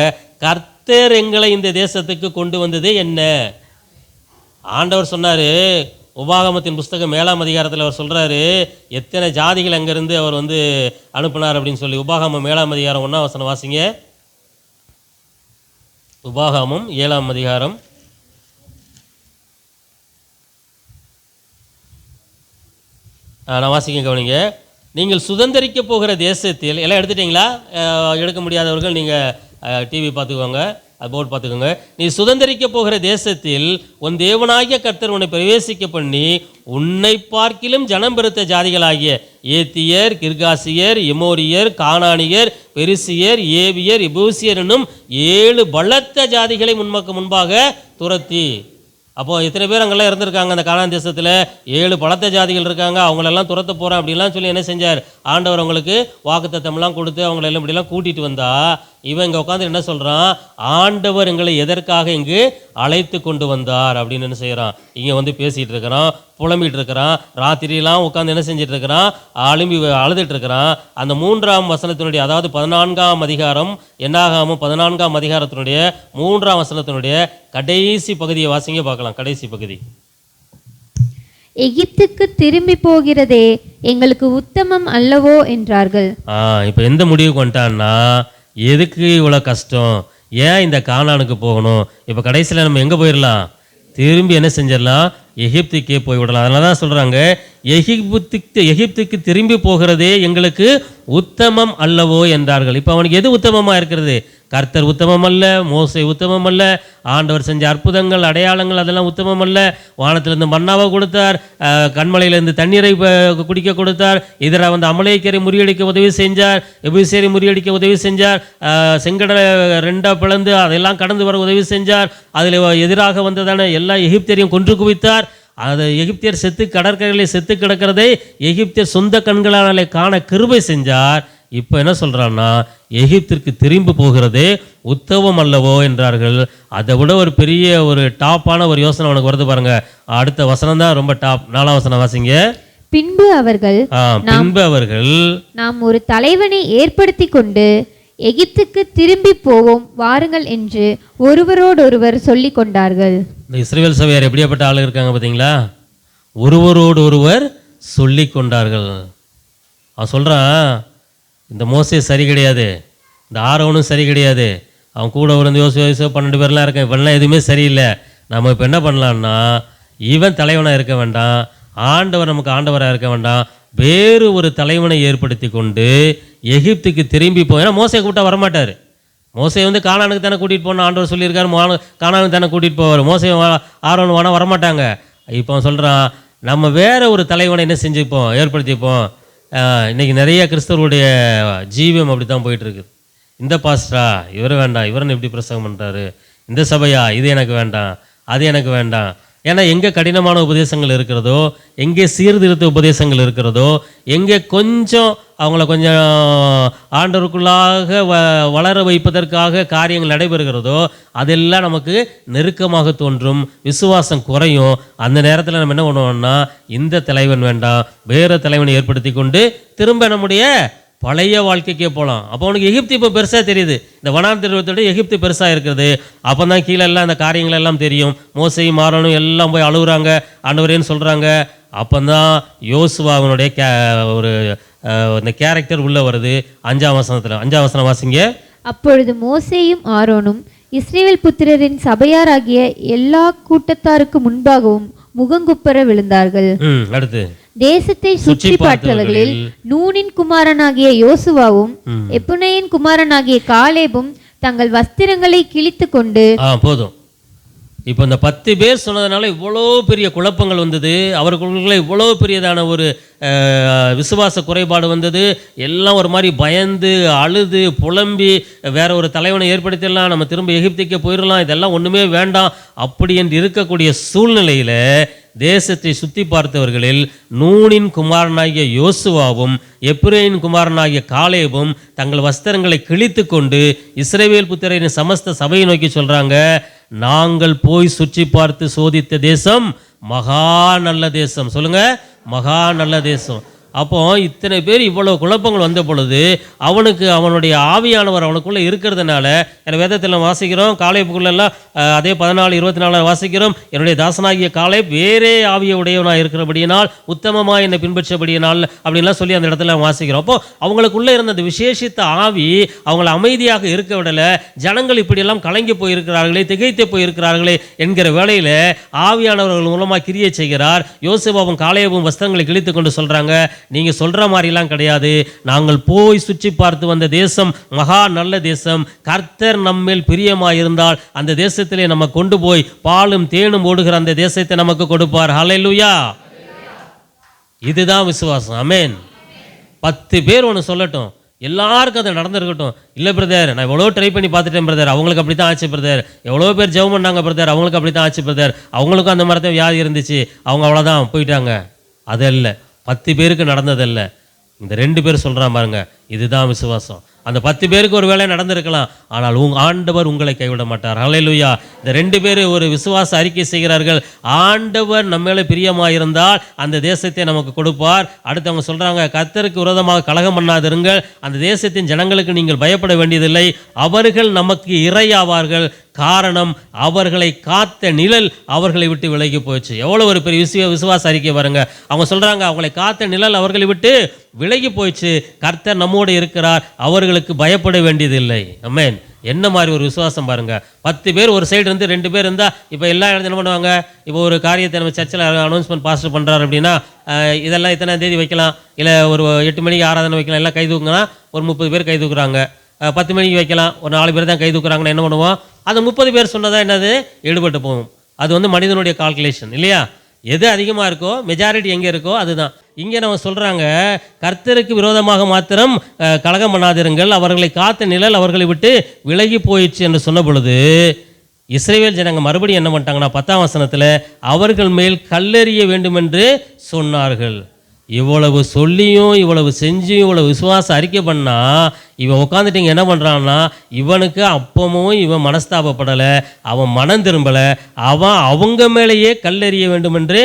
கர்த்தர் எங்களை இந்த தேசத்துக்கு கொண்டு வந்தது என்ன? ஆண்டவர் சொன்னார், உபாகமத்தின் புஸ்தகம் 7ஆம் அதிகாரத்தில் அவர் சொல்கிறாரு, எத்தனை ஜாதிகள் அங்கேருந்து அவர் வந்து அனுப்பினார் அப்படின்னு சொல்லி. உபாகமம் 7ஆம் அதிகாரம் 1ஆம் வசனம் வாசிங்க. உபாகமம் 7ஆம் அதிகாரம் 1 நான் வாசிக்க கவனிங்க. நீங்கள் சுதந்திரிக்க போகிற தேசத்தில், எல்லாம் எடுத்துட்டிங்களா? எடுக்க முடியாதவர்கள் நீங்கள் டிவி பார்த்துக்கோங்க, போர்டு பார்த்துக்கோங்க. நீ சுதந்திரிக்க போகிற தேசத்தில் உன் தேவனாகிய கர்த்தர் உன்னை பிரவேசிக்க பண்ணி உன்னை பார்க்கிலும் ஜனம் பெருத்த ஜாதிகளாகிய ஏத்தியர், கிர்காசியர், எமோரியர், கானானியர், பெரிசியர், ஏவியர், எபூசியர் என்னும் 7 பலத்த ஜாதிகளை முன்பாக துரத்தி. அப்போது எத்தனை பேர் அங்கெல்லாம் இருந்திருக்காங்க? அந்த கானான் தேசத்தில் 7 பலத்த ஜாதிகள் இருக்காங்க, அவங்களெல்லாம் துரத்த போகிறேன் அப்படின்லாம் சொல்லி என்ன செஞ்சார்? ஆண்டவர் அவங்களுக்கு வாக்குத்தத்தம்லாம் கொடுத்து அவங்களெல்லாம் இப்படிலாம் கூட்டிகிட்டு வந்தா, இவன் இங்கே உட்காந்து என்ன சொல்கிறான்? ஆண்டவர் எங்களை எதற்காக இங்கு அழைத்து கொண்டு வந்தார் அப்படின்னு என்ன செய்கிறான்? இங்கே வந்து பேசிகிட்டு இருக்கிறான், புலம்பிகிட்டு இருக்கிறான், ராத்திரியெல்லாம் உட்காந்து என்ன செஞ்சிட்டு இருக்கிறான்? அழுதுட்டு இருக்கிறான். அந்த 3ஆம் வசனத்தினுடைய, அதாவது 14ஆம் அதிகாரம், என்னாகாமம் 14ஆம் அதிகாரத்தினுடைய 3ஆம் வசனத்தினுடைய கடைசி பகுதியை வாசிங்க பார்க்கலாம். கடைசி பகுதி. எகிப்துக்கு திரும்பி போகிறதே எங்களுக்கு உத்தமம் அல்லவோ என்றார்கள். இப்போ எந்த முடிவுக்கு வந்துட்டான்னா, எதுக்கு இவ்வளோ கஷ்டம், ஏன் இந்த கானானுக்கு போகணும்? இப்போ கடைசியில் நம்ம எங்கே போயிடலாம்? திரும்பி என்ன செஞ்சிடலாம்? எகிப்துக்கே போய்விடலாம். அதனால தான் சொல்கிறாங்க, எகிப்துக்கு திரும்பி போகிறதே எங்களுக்கு உத்தமம் அல்லவோ என்றார்கள். இப்போ அவனுக்கு எது உத்தமமாக இருக்கிறது? கர்த்தர் உத்தமம் அல்ல, மோசே உத்தமம் அல்ல, ஆண்டவர் செஞ்ச அற்புதங்கள் அடையாளங்கள் அதெல்லாம் உத்தமம் அல்ல, வானத்திலிருந்து மன்னாவை கொடுத்தார், கண்மலையிலேருந்து தண்ணீரை குடிக்க கொடுத்தார், இதர வந்து அமலேக்கரை முறியடிக்க உதவி செஞ்சார், எபூசியரை முறியடிக்க உதவி செஞ்சார், செங்கடலை 2ஆக பிளந்து அதெல்லாம் கடந்து வர உதவி செஞ்சார், அதில் எதிராக வந்ததான எல்லா எகிப்தியரையும் கொன்று குவித்தார். அது எகிப்தியர் கடற்கரையிலே செத்து கிடக்கிறதை எகிப்தியர் சொந்த கண்களாலே காண கிருபை செஞ்சார். இப்போ என்ன சொல்கிறான்னா, எகிப்திற்கு திரும்பி போகிறதே உத்தமம் அல்லவோ என்றார்கள். அதை விட ஒரு பெரிய ஒரு டாப்பான ஒரு யோசனை உனக்கு வருது பாருங்க. அடுத்த வசனம் தான் ரொம்ப டாப். 4ஆம் வசனம் வாசிங்க. பின்பு அவர்கள் நாம் ஒரு தலைவனை ஏற்படுத்தி கொண்டு எகிப்துக்கு திரும்பி போவோம் வாருங்கள் என்று ஒருவரோடொருவர் சொல்லி கொண்டார்கள். இந்த இஸ்ரவேல் சபையார் எப்படியாப்பட்ட ஆளு இருக்காங்க பார்த்தீங்களா? ஒருவரோடு ஒருவர் சொல்லி கொண்டார்கள். அவன் சொல்கிறான், இந்த மோசே சரி கிடையாது, இந்த ஆரோனும் சரி கிடையாது, அவன் கூட ஒரு 12 பேர்லாம் இருக்கான், இவெல்லாம் எதுவுமே சரியில்லை. நம்ம இப்போ என்ன பண்ணலான்னா, இவன் தலைவனாக இருக்க வேண்டாம், ஆண்டவர் நமக்கு ஆண்டவராக இருக்க வேண்டாம், வேறு ஒரு தலைவனை ஏற்படுத்தி கொண்டு எகிப்துக்கு திரும்பி போய், ஏன்னா மோசையை கூப்பிட்டா வரமாட்டார். மோசை வந்து கானானுக்கு தானே கூட்டிகிட்டு போகணும், ஆண்டவர் சொல்லியிருக்காரு, கானானுக்கு தானே கூட்டிகிட்டு போவார். மோசை ஆரோன் வேணால் வரமாட்டாங்க. இப்போ சொல்கிறான், நம்ம வேறு ஒரு தலைவனை என்ன செஞ்சுப்போம், ஏற்படுத்திப்போம். இன்றைக்கி நிறைய கிறிஸ்தவருடைய ஜீவியம் அப்படி தான் போயிட்டுருக்கு. இந்த பாஸ்டரா, இவர் வேண்டாம், இவரன்னு எப்படி பிரசங்கம் பண்ணுறாரு, இந்த சபையா, இது எனக்கு வேண்டாம், அது எனக்கு வேண்டாம். ஏன்னா எங்கே கடினமான உபதேசங்கள் இருக்கிறதோ, எங்கே சீர்திருத்த உபதேசங்கள் இருக்கிறதோ, எங்கே கொஞ்சம் அவங்கள கொஞ்சம் ஆண்டவருக்குள்ளாக வளர வைப்பதற்காக காரியங்கள் நடைபெறுகிறதோ அதெல்லாம் நமக்கு நெருக்கமாக தோன்றும், விசுவாசம் குறையும். அந்த நேரத்தில் நம்ம என்ன பண்ணுவோம்னா, இந்த தலைவன் வேண்டாம், வேறு தலைவனை ஏற்படுத்தி கொண்டு திரும்ப நம்முடைய பழைய வாழ்க்கைக்கே போகலாம். அப்போ அவனுக்கு எகிப்து இப்போ பெருசாக தெரியுது, இந்த வனாந்திரத்தோட எகிப்து பெருசாக இருக்கிறது. அப்போ தான் கீழே எல்லாம் அந்த காரியங்கள் எல்லாம் தெரியும். மோசையும் ஆரோனும் எல்லாம் போய் அழுகுறாங்க, ஆண்டவரேன்னு சொல்கிறாங்க. அப்போ தான் யோசுவாவினுடைய ஒரு இந்த கேரக்டர் உள்ளே வருது. 5ஆம் வசனத்தில், 5ஆம் வசனம் வாசிங்க. அப்பொழுது மோசேயும் ஆரோனும் இஸ்ரவேல் புத்திரரின் சபையாராகிய எல்லா கூட்டத்தாருக்கு முன்பாகவும் முகங்குப்புற விழுந்தார்கள். அடுத்து, தேசத்தை சுற்றி பார்த்தவர்களில் நூனின் குமாரனாகிய யோசுவாவும் எப்புனையின் குமாரனாகிய காலேபும் தங்கள் வஸ்திரங்களை கிழித்து கொண்டு. போதும். இப்போ இந்த 10 பேர் சொன்னதுனால இவ்வளோ பெரிய குழப்பங்கள் வந்தது, அவர்களுக்குள்ள இவ்வளோ பெரியதான ஒரு விசுவாச குறைபாடு வந்தது. எல்லாம் ஒரு மாதிரி பயந்து அழுது புலம்பி வேற ஒரு தலைவனை ஏற்படுத்திடலாம், நம்ம திரும்ப எகிப்துக்கே போயிடலாம், இதெல்லாம் ஒன்றுமே வேண்டாம் அப்படி என்று இருக்கக்கூடிய சூழ்நிலையில் தேசத்தை சுற்றி பார்த்தவர்களில் நூனின் குமாரனாகிய யோசுவாவும் எப்ரேயின் குமாரனாகிய காலேபும் தங்கள் வஸ்திரங்களை கிழித்து கொண்டு இஸ்ரவேல் புத்திரரின் சமஸ்த சபையை நோக்கி சொல்கிறாங்க, நாங்கள் போய் சுற்றி பார்த்து சோதித்த தேசம் மகா நல்ல தேசம். சொல்லுங்க, மகா நல்ல தேசம். அப்போ இத்தனை பேர் இவ்வளோ குழப்பங்கள் வந்த பொழுது அவனுக்கு அவனுடைய ஆவியானவர் அவனுக்குள்ளே இருக்கிறதுனால, வேதத்தில் வாசிக்கிறோம் காலேபுக்குள்ளெல்லாம் அதே 14:24 வாசிக்கிறோம், என்னுடைய தாசனாகிய காலேப் வேறே ஆவிய உடையவனாக இருக்கிறபடியினால் உத்தமமாக என்னை பின்பற்றபடியினால் அப்படின்லாம் சொல்லி அந்த இடத்துல வாசிக்கிறோம். அப்போ அவங்களுக்குள்ளே இருந்த அந்த விசேஷித்த ஆவி அவங்கள அமைதியாக இருக்க விடலை. ஜனங்கள் இப்படியெல்லாம் கலங்கி போயிருக்கிறார்களே, திகைத்து போயிருக்கிறார்களே என்கிற வேளையில் ஆவியானவர்கள் மூலமாக கிரியை செய்கிறார். யோசுவாவும் காலேபும் வஸ்திரங்களை கிழித்து கொண்டு சொல்கிறாங்க, நீங்கள் சொல்கிற மாதிரிலாம் கிடையாது, நாங்கள் போய் சுற்றி பார்த்து வந்த தேசம் மகா நல்ல தேசம், கர்த்தர் நம்மேல் பிரியமாக இருந்தால் அந்த தேசத்திலே நம்ம கொண்டு போய் பாலும் தேனும் ஓடுகிற அந்த தேசத்தை நமக்கு கொடுப்பார். ஹல்லேலூயா. இதுதான் விசுவாசம். ஆமென். 10 பேர் ஒன்று சொல்லட்டும், எல்லாருக்கும் அது நடந்திருக்கட்டும். இல்லை பிரதர், நான் எவ்வளோ ட்ரை பண்ணி பார்த்துட்டேன் பிரதர், அவங்களுக்கு அப்படி தான் ஆச்சு பிரதர், எவ்வளோ பேர் ஜெபம் பண்ணாங்க பிரதர், அவங்களுக்கு அப்படி தான் ஆச்சு பிரதர், அவங்களுக்கும் அந்த மாதிரி தான் வியாதி இருந்துச்சு, அவங்க அவ்வளோதான் போயிட்டாங்க. அதல்ல, 10 பேருக்கு நடந்ததல்ல. இந்த 2 பேர் சொல்கிறான் பாருங்க, இதுதான் விசுவாசம். அந்த 10 பேருக்கு ஒரு வேலை நடந்திருக்கலாம், ஆனால் ஆண்டவர் உங்களை கைவிட மாட்டார். ஹல்லேலூயா. இந்த 2 பேர் ஒரு விசுவாச அறிக்கை செய்கிறார்கள், ஆண்டவர் நம்ம மேலே பிரியமாக இருந்தால் அந்த தேசத்தை நமக்கு கொடுப்பார். அடுத்து அவங்க சொல்கிறாங்க, கர்த்தருக்கு விரோதமாக கலகம் பண்ணாதிருங்கள், அந்த தேசத்தின் ஜனங்களுக்கு நீங்கள் பயப்பட வேண்டியதில்லை, அவர்கள் நமக்கு இரையாவார்கள், காரணம் அவர்களை காத்த நிழல் அவர்களை விட்டு விலகி போச்சு. எவ்வளோ ஒரு பெரிய விசுவாச அறிக்கை பாருங்க. அவங்க சொல்கிறாங்க, அவங்களை காத்த நிழல் அவர்களை விட்டு விலகி போயிடுச்சு, கர்த்தர் நம்மோடு இருக்கிறார், அவர்களுக்கு பயப்பட வேண்டியதில்லை. ஆமென். என்ன மாதிரி ஒரு விசுவாசம் பாருங்க. 10 பேர் ஒரு சைடு இருந்து 2 பேர் இருந்தால் இப்போ எல்லா இடத்துல என்ன பண்ணுவாங்க, இப்போ ஒரு காரியத்தை நம்ம சர்ச்சில் அனௌன்ஸ்மெண்ட் பாஸ்டர் பண்ணுறாரு அப்படின்னா, இதெல்லாம் இத்தனை தேதி வைக்கலாம், இல்லை ஒரு 8 மணிக்கு ஆராதனை வைக்கலாம், எல்லாம் கை தூக்குங்கன்னா ஒரு 30 பேர் கை தூக்குறாங்க. 10 மணிக்கு வைக்கலாம், ஒரு 4 பேர் தான் கை தூக்குறாங்கன்னா என்ன பண்ணுவோம், அந்த 30 பேர் சொன்னதான் என்னது எடுபட்டு போகும். அது மனிதனுடைய கால்குலேஷன் இல்லையா. எது அதிகமாக இருக்கோ, மெஜாரிட்டி எங்கே இருக்கோ அதுதான். இங்கே நம்ம சொல்கிறாங்க, கர்த்தருக்கு விரோதமாக மாத்திரம் கலகம் பண்ணாதிருங்கள், அவர்களை காத்த நிழல் அவர்களை விட்டு விலகி போயிடுச்சு என்று சொன்ன பொழுது இஸ்ரவேல் ஜனங்க மறுபடியும் என்ன பண்ணிட்டாங்கன்னா 10ஆம் வசனத்தில் அவர்கள் மேல் கல்லெறிய வேண்டும் என்று சொன்னார்கள். இவ்வளவு சொல்லியும் இவ்வளவு செஞ்சும் இவ்வளவு விசுவாச அறிக்கை பண்ணால் இவன் உட்காந்துட்டு என்ன பண்ணுறான்னா, இவனுக்கு அப்பமும் இவன் மனஸ்தாபப்படலை, அவன் மனம் திரும்பலை, அவன் அவங்க மேலேயே கல்லெறிய வேண்டும் என்று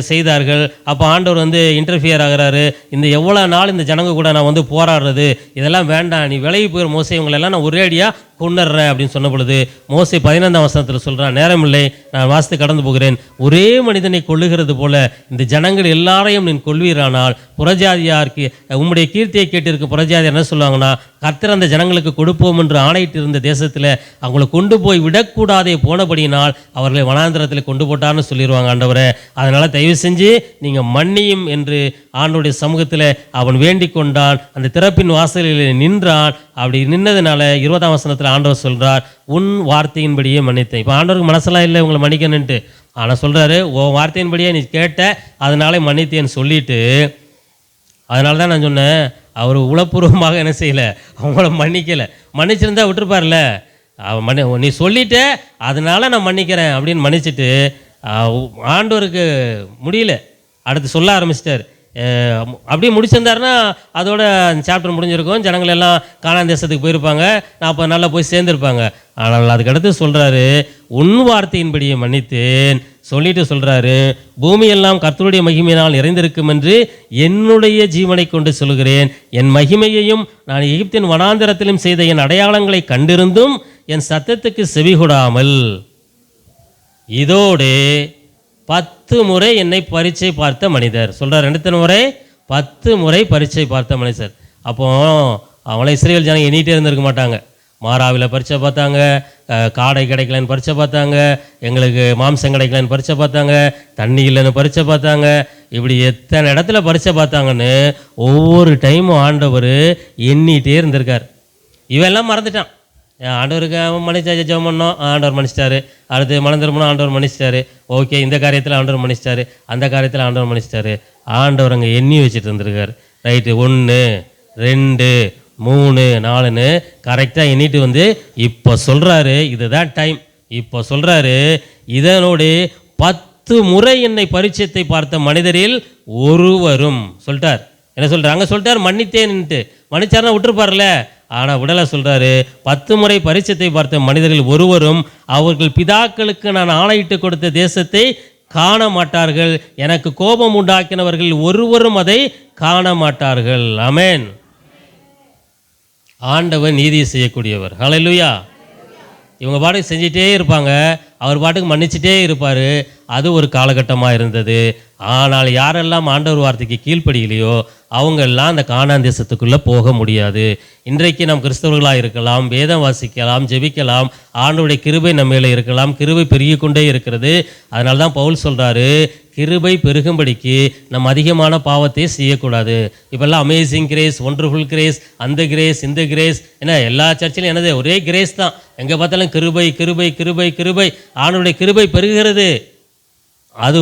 செய்தார்கள். அப்போ ஆண்டவர் இன்டர்ஃபியர் ஆகிறாரு, இந்த எவ்வளோ நாள் இந்த ஜனங்க கூட நான் போராடுறது, இதெல்லாம் வேண்டாம், நீ விலகி போகிற மோசே, இவங்களெல்லாம் நான் ஒரேடியாக கொண்டுறேன் அப்படின்னு சொன்ன பொழுது மோசே 15ஆம் வசனத்தில் சொல்கிறான், நேரமில்லை, நான் வாசித்து கடந்து போகிறேன், ஒரே மனிதனை கொல்லுகிறது போல இந்த ஜனங்கள் எல்லாரையும் நீ கொள்வீரானால் புறஜாதியாருக்கு உம்முடைய கீர்த்தியை கேட்டிருக்க புறஜாதியார் என்ன சொல்லுவாங்கன்னா, கர்த்தர் அந்த ஜனங்களுக்கு கொடுப்போம் என்று ஆணையிட்டு இருந்த தேசத்தில் அவங்களை கொண்டு போய் விடக்கூடாதே போனபடியினால் அவர்களை வனாந்திரத்தில் கொண்டு போட்டார்னு சொல்லிடுவாங்க ஆண்டவரை. அதனால் தயவு செஞ்சு நீங்கள் மன்னியும் என்று ஆண்டவருடைய சமூகத்தில் அவன் வேண்டிக் கொண்டான். அந்த திறப்பின் வாசலில் நின்றான். அப்படி நின்னதுனால 20ஆம் வசனத்தில் ஆண்டவர் சொல்கிறார், உன் வார்த்தையின்படியே மன்னித்தேன். இப்போ ஆண்டவருக்கு மனசெல்லாம் இல்லை உங்களை மன்னிக்கணுன்ட்டு, ஆனால் சொல்கிறாரு, உன் வார்த்தையின்படியே நீ கேட்ட அதனால மன்னித்தேன்னு சொல்லிட்டு, அதனால தான் நான் சொன்னேன், அவர் உளப்பூர்வமாக என்ன செய்யலை, அவங்கள மன்னிக்கலை. மன்னிச்சிருந்தா விட்டுருப்பார்ல, நீ சொல்லிட்ட அதனால நான் மன்னிக்கிறேன் அப்படின்னு மன்னிச்சுட்டு ஆண்டவருக்கு முடியல, அடுத்து சொல்ல ஆரம்பிச்சிட்டார். அப்படியே முடிச்சிருந்தாருன்னா அதோட சாப்டர் முடிஞ்சிருக்கும், ஜனங்கள் எல்லாம் கானான் தேசத்துக்கு போயிருப்பாங்க, 40 நாளில் போய் சேர்ந்துருப்பாங்க. ஆனால் அதுக்கடுத்து சொல்கிறாரு, உன் வார்த்தையின்படியே மன்னித்தேன் சொல்லிட்டு சொல்கிறாரு, பூமியெல்லாம் கர்த்தருடைய மகிமையினால் நிறைந்திருக்கும் என்று என்னுடைய ஜீவனை கொண்டு சொல்கிறேன், என் மகிமையையும் நான் எகிப்தின் வனாந்திரத்திலும் செய்த என் அடையாளங்களை கண்டிருந்தும் என் சத்தத்துக்கு செவிகொடாமல் இதோடு 10 முறை என்னை பரீட்சை பார்த்த மனிதர் சொல்கிறார். 2 முறை 10 முறை பரீட்சை பார்த்த மனிதர். அப்போ அவங்கள இஸ்ரவேல் ஜனங்க எண்ணிகிட்டே இருந்திருக்க மாட்டாங்க. மாறாவில் பரீட்சை பார்த்தாங்க, காடை கிடைக்கலன்னு பரீட்சை பார்த்தாங்க, எங்களுக்கு மாம்சம் கிடைக்கலன்னு பரீட்சை பார்த்தாங்க, தண்ணி இல்லைன்னு பரீட்சை பார்த்தாங்க, இப்படி எத்தனை இடத்துல பரீட்சை பார்த்தாங்கன்னு ஒவ்வொரு டைமும் ஆண்டவர் எண்ணிகிட்டே இருந்திருக்கார். இவெல்லாம் மறந்துட்டான். ஆண்டவருக்கு மன்னிச்சாச்சு, ஜெபம் பண்ணோம், ஆண்டவர் மன்னிச்சிட்டாரு. அடுத்து மனம் திரும்பணும், ஆண்டவர் மன்னிச்சிட்டாரு. ஓகே, இந்த காரியத்தில் ஆண்டவர் மன்னிச்சிட்டாரு, அந்த காரியத்தில் ஆண்டவர் மன்னிச்சிட்டாரு. ஆண்டவர் அங்கே எண்ணி வச்சுட்டு இருந்திருக்காரு. ரைட்டு, 1 2 3 4ன்னு கரெக்டாக எண்ணிட்டு வந்து இப்போ சொல்கிறாரு, இதுதான் டைம். இப்போ சொல்கிறாரு, இதனோடு 10 முறை என்னை பரிச்சயத்தை பார்த்த மனிதரில் ஒருவரும் சொல்லிட்டார். என்ன சொல்கிறார்? அங்கே சொல்லிட்டார் மன்னித்தேன்ட்டு. மன்னிச்சாருன்னா விட்டுருப்பார்ல, ஆனால் விடலை. சொல்கிறாரு, 10 முறை பரிச்சயத்தை பார்த்த மனிதரில் ஒருவரும் அவர்கள் பிதாக்களுக்கு நான் ஆணையிட்டு கொடுத்த தேசத்தை காண மாட்டார்கள். எனக்கு கோபம் உண்டாக்கினவர்கள் ஒருவரும் அதை காண மாட்டார்கள். ஆமென். ஆண்டவர் நீதி செய்யக்கூடியவர். ஹல்லேலூயா. இவங்க பாட்டுக்கு செஞ்சிட்டே இருப்பாங்க, அவர் பாட்டுக்கு மன்னிச்சிட்டே இருப்பார். அது ஒரு காலகட்டமாக இருந்தது. ஆனால் யாரெல்லாம் ஆண்டவர் வார்த்தைக்கு கீழ்ப்படியிலையோ அவங்கெல்லாம் அந்த கானான் தேசத்துக்குள்ளே போக முடியாது. இன்றைக்கு நாம் கிறிஸ்தவர்களாக இருக்கலாம், வேதம் வாசிக்கலாம், ஜெபிக்கலாம், ஆண்டவருடைய கிருபை நம்ம மேலே இருக்கலாம். கிருபை பெருகி கொண்டே இருக்கிறது. அதனால தான் பவுல் சொல்கிறாரு, கிருபை பெருகும்படிக்கு நம்ம அதிகமான பாவத்தை செய்யக்கூடாது. இப்போல்லாம் அமேசிங் கிரேஸ், ஒண்டர்ஃபுல் கிரேஸ், அந்த கிரேஸ், இந்த கிரேஸ், ஏன்னா எல்லா சர்ச்சிலும் என்னது ஒரே கிரேஸ் தான். எங்கே பார்த்தாலும் கிருபை கிருபை கிருபை கிருபை. ஆண்டவருடைய கிருபை பெருகிறது. அது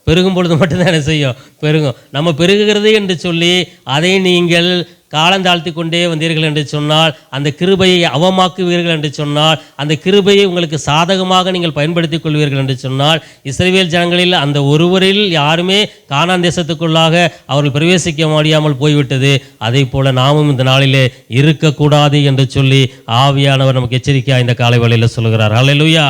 பெருகும் பொழுது மட்டும்தான் என்ன செய்யும்? பெருகும். நம்ம பெருகுகிறது என்று சொல்லி அதை நீங்கள் காலந்தாழ்த்தி கொண்டே வந்தீர்கள் என்று சொன்னால், அந்த கிருபையை அவமாக்குவீர்கள் என்று சொன்னால், அந்த கிருபையை உங்களுக்கு சாதகமாக நீங்கள் பயன்படுத்திக் கொள்வீர்கள் என்று சொன்னால், இஸ்ரவேல் ஜனங்களில் அந்த ஒருவரில் யாருமே கானான் தேசத்துக்குள்ளாக அவர்கள் பிரவேசிக்க முடியாமல் போய்விட்டது. அதே போல நாமும் இந்த நாளிலே இருக்கக்கூடாது என்று சொல்லி ஆவியானவர் நமக்கு எச்சரிக்கையாக இந்த காலை வேளையில் சொல்கிறார். ஹல்லேலூயா.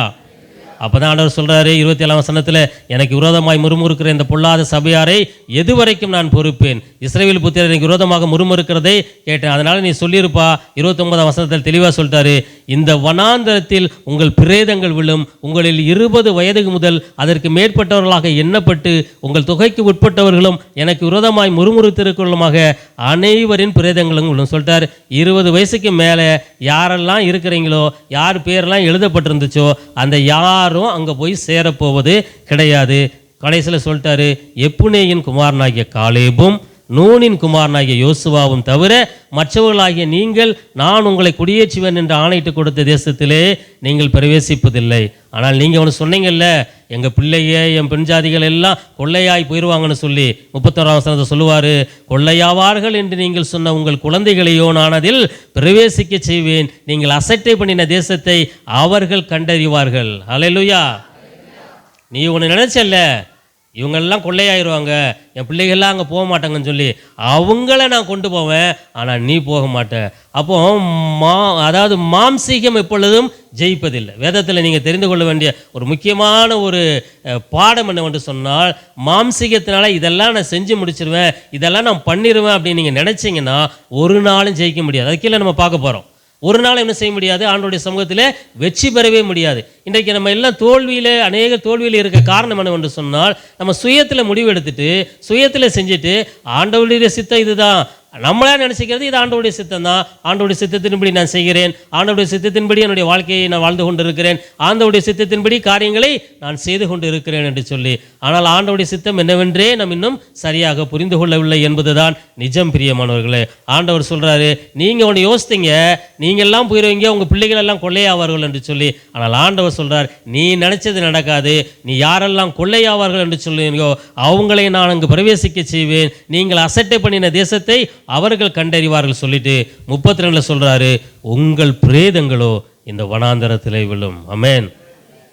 அப்போ தான் ஆண்டவர் சொல்கிறாரு 27ஆம் வசனத்தில், எனக்கு விரோதமாய் முறுமுறுக்கிற இந்த பொல்லாத சபையாரை எதுவரைக்கும் நான் பொறுப்பேன்? இஸ்ரவேல் புத்திரர் எனக்கு விரோதமாக முறுமுறுக்கிறதை கேட்டேன். அதனால் நீ சொல்லியிருப்பா. 29ஆம் வசனத்தில் தெளிவாக சொல்லிட்டாரு, இந்த வனாந்தரத்தில் உங்கள் பிரேதங்கள் விழும், உங்களில் 20 வயதுக்கு முதல் அதற்கு மேற்பட்டவர்களாக எண்ணப்பட்டு உங்கள் தொகைக்கு உட்பட்டவர்களும் எனக்கு விரோதமாய் முறுமுறுத்திருக்கிறவர்களுமாக அனைவரின் பிரேதங்களும் விழும் சொல்லிட்டார். 20 வயசுக்கு மேலே யாரெல்லாம் இருக்கிறீங்களோ, யார் பேரெல்லாம் எழுதப்பட்டிருந்துச்சோ அந்த யாரும் அங்கே போய் சேரப்போவது கிடையாது. கடைசியில் சொல்லிட்டாரு, எப்புனேயின் குமாரனாகிய காலேபும் நூனின் குமாரனாகிய யோசுவாவும் தவிர மற்றவர்களாகிய நீங்கள் நான் உங்களை குடியேற்றுவேன் என்று ஆணையிட்டு கொடுத்த தேசத்திலே நீங்கள் பிரவேசிப்பதில்லை. ஆனால் நீங்கள் அவனு சொன்னீங்கல்ல, எங்கள் பிள்ளைய என் பெண் ஜாதிகள் எல்லாம் கொள்ளையாய் போயிடுவாங்கன்னு சொல்லி 31ஆம் வசனத்தை சொல்லுவார், கொள்ளையாவார்கள் என்று நீங்கள் சொன்ன உங்கள் குழந்தைகளையோ நான் அதில் பிரவேசிக்க செய்வேன். நீங்கள் அசட்டை பண்ணின தேசத்தை அவர்கள் கண்டறிவார்கள். ஹல்லேலூயா. நீ ஒன்று நினைச்சல்ல, இவங்கெல்லாம் கொள்ளையாயிருவாங்க, என் பிள்ளைகள்லாம் அங்கே போக மாட்டாங்கன்னு சொல்லி அவங்கள நான் கொண்டு போவேன், ஆனால் நீ போக மாட்டேன். அப்போ அதாவது மாம்சீகம் எப்பொழுதும் ஜெயிப்பதில்லை. வேதத்தில் நீங்கள் தெரிந்து கொள்ள வேண்டிய ஒரு முக்கியமான ஒரு பாடம் என்னவென்று சொன்னால், மாம்சீகத்தினால இதெல்லாம் நான் செஞ்சு முடிச்சிருவேன், இதெல்லாம் நான் பண்ணிடுவேன் அப்படின்னு நீங்கள் நினச்சிங்கன்னா ஒரு நாளும் ஜெயிக்க முடியாது. அது கீழே நம்ம பார்க்க போகிறோம். ஒரு நாள் என்ன செய்ய முடியாது? ஆண்டவருடைய சமூகத்தில் வெற்றி பெறவே முடியாது. இன்றைக்கு நம்ம எல்லாம் தோல்வியில், அநேக தோல்வியில் இருக்க காரணம் என்னவென்று சொன்னால், நம்ம சுயத்தில் முடிவு எடுத்துட்டு சுயத்தில் செஞ்சுட்டு ஆண்டவருடைய சித்தம் இதுதான் நம்மளா நினச்சிக்கிறது, இது ஆண்டவருடைய சித்தம் தான், ஆண்டவருடைய சித்தத்தின்படி நான் செய்கிறேன், ஆண்டவருடைய சித்தத்தின்படி என்னுடைய வாழ்க்கையை நான் வாழ்ந்து கொண்டு இருக்கிறேன், ஆண்டவருடைய சித்தத்தின்படி காரியங்களை நான் செய்து கொண்டு இருக்கிறேன் என்று சொல்லி. ஆனால் ஆண்டவருடைய சித்தம் என்னவென்றே நாம் இன்னும் சரியாக புரிந்து கொள்ளவில்லை என்பதுதான் நிஜம். பிரியமானவர்களே, ஆண்டவர் சொல்கிறாரு, நீங்கள் ஒன்று யோசித்தீங்க, நீங்கள்லாம் போயிடுவீங்க, உங்கள் பிள்ளைகள் எல்லாம் கொள்ளையாவார்கள் என்று சொல்லி. ஆனால் ஆண்டவர் சொல்கிறார், நீ நினச்சது நடக்காது. நீ யாரெல்லாம் கொள்ளையாவார்கள் என்று சொல்லுவீங்கோ அவங்களை நான் அங்கு பிரவேசிக்க செய்வேன். நீங்கள் அசட்டை பண்ணின தேசத்தை அவர்கள் கண்டறிவார்கள் சொல்லிட்டு 32 சொல்றாரு, உங்கள் பிரேதங்களோ இந்த வனாந்தரத்திலே விழும். ஆமென்.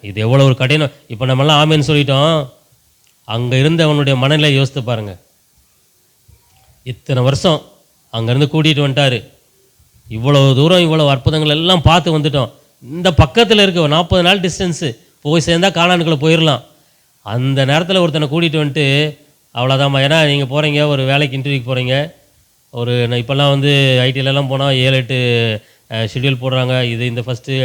இது எவ்வளவு ஒரு கடினம். இப்போ நம்மெல்லாம் ஆமேன்னு சொல்லிட்டோம். அங்கே இருந்து அவனுடைய மனநிலை யோசித்து பாருங்க. இத்தனை வருஷம் அங்கேருந்து கூட்டிகிட்டு வந்துட்டாரு, இவ்வளவு தூரம் இவ்வளவு அற்புதங்கள் எல்லாம் பார்த்து வந்துட்டோம். இந்த பக்கத்தில் இருக்க 40 நாள் டிஸ்டன்ஸு, போய் சேர்ந்தா கானானுக்குள்ளே போயிடலாம். அந்த நேரத்தில் ஒருத்தனை கூட்டிகிட்டு வந்துட்டு அவ்வளோதாம்மா, ஏன்னா நீங்கள் போகிறீங்க ஒரு வேலைக்கு இன்டர்வியூக்கு போகிறீங்க, ஒரு இப்போல்லாம் வந்து ஐடியிலலாம் போனால் 7-8 ஷெட்யூல் போடுறாங்க. இது இந்த ஃபஸ்ட்டு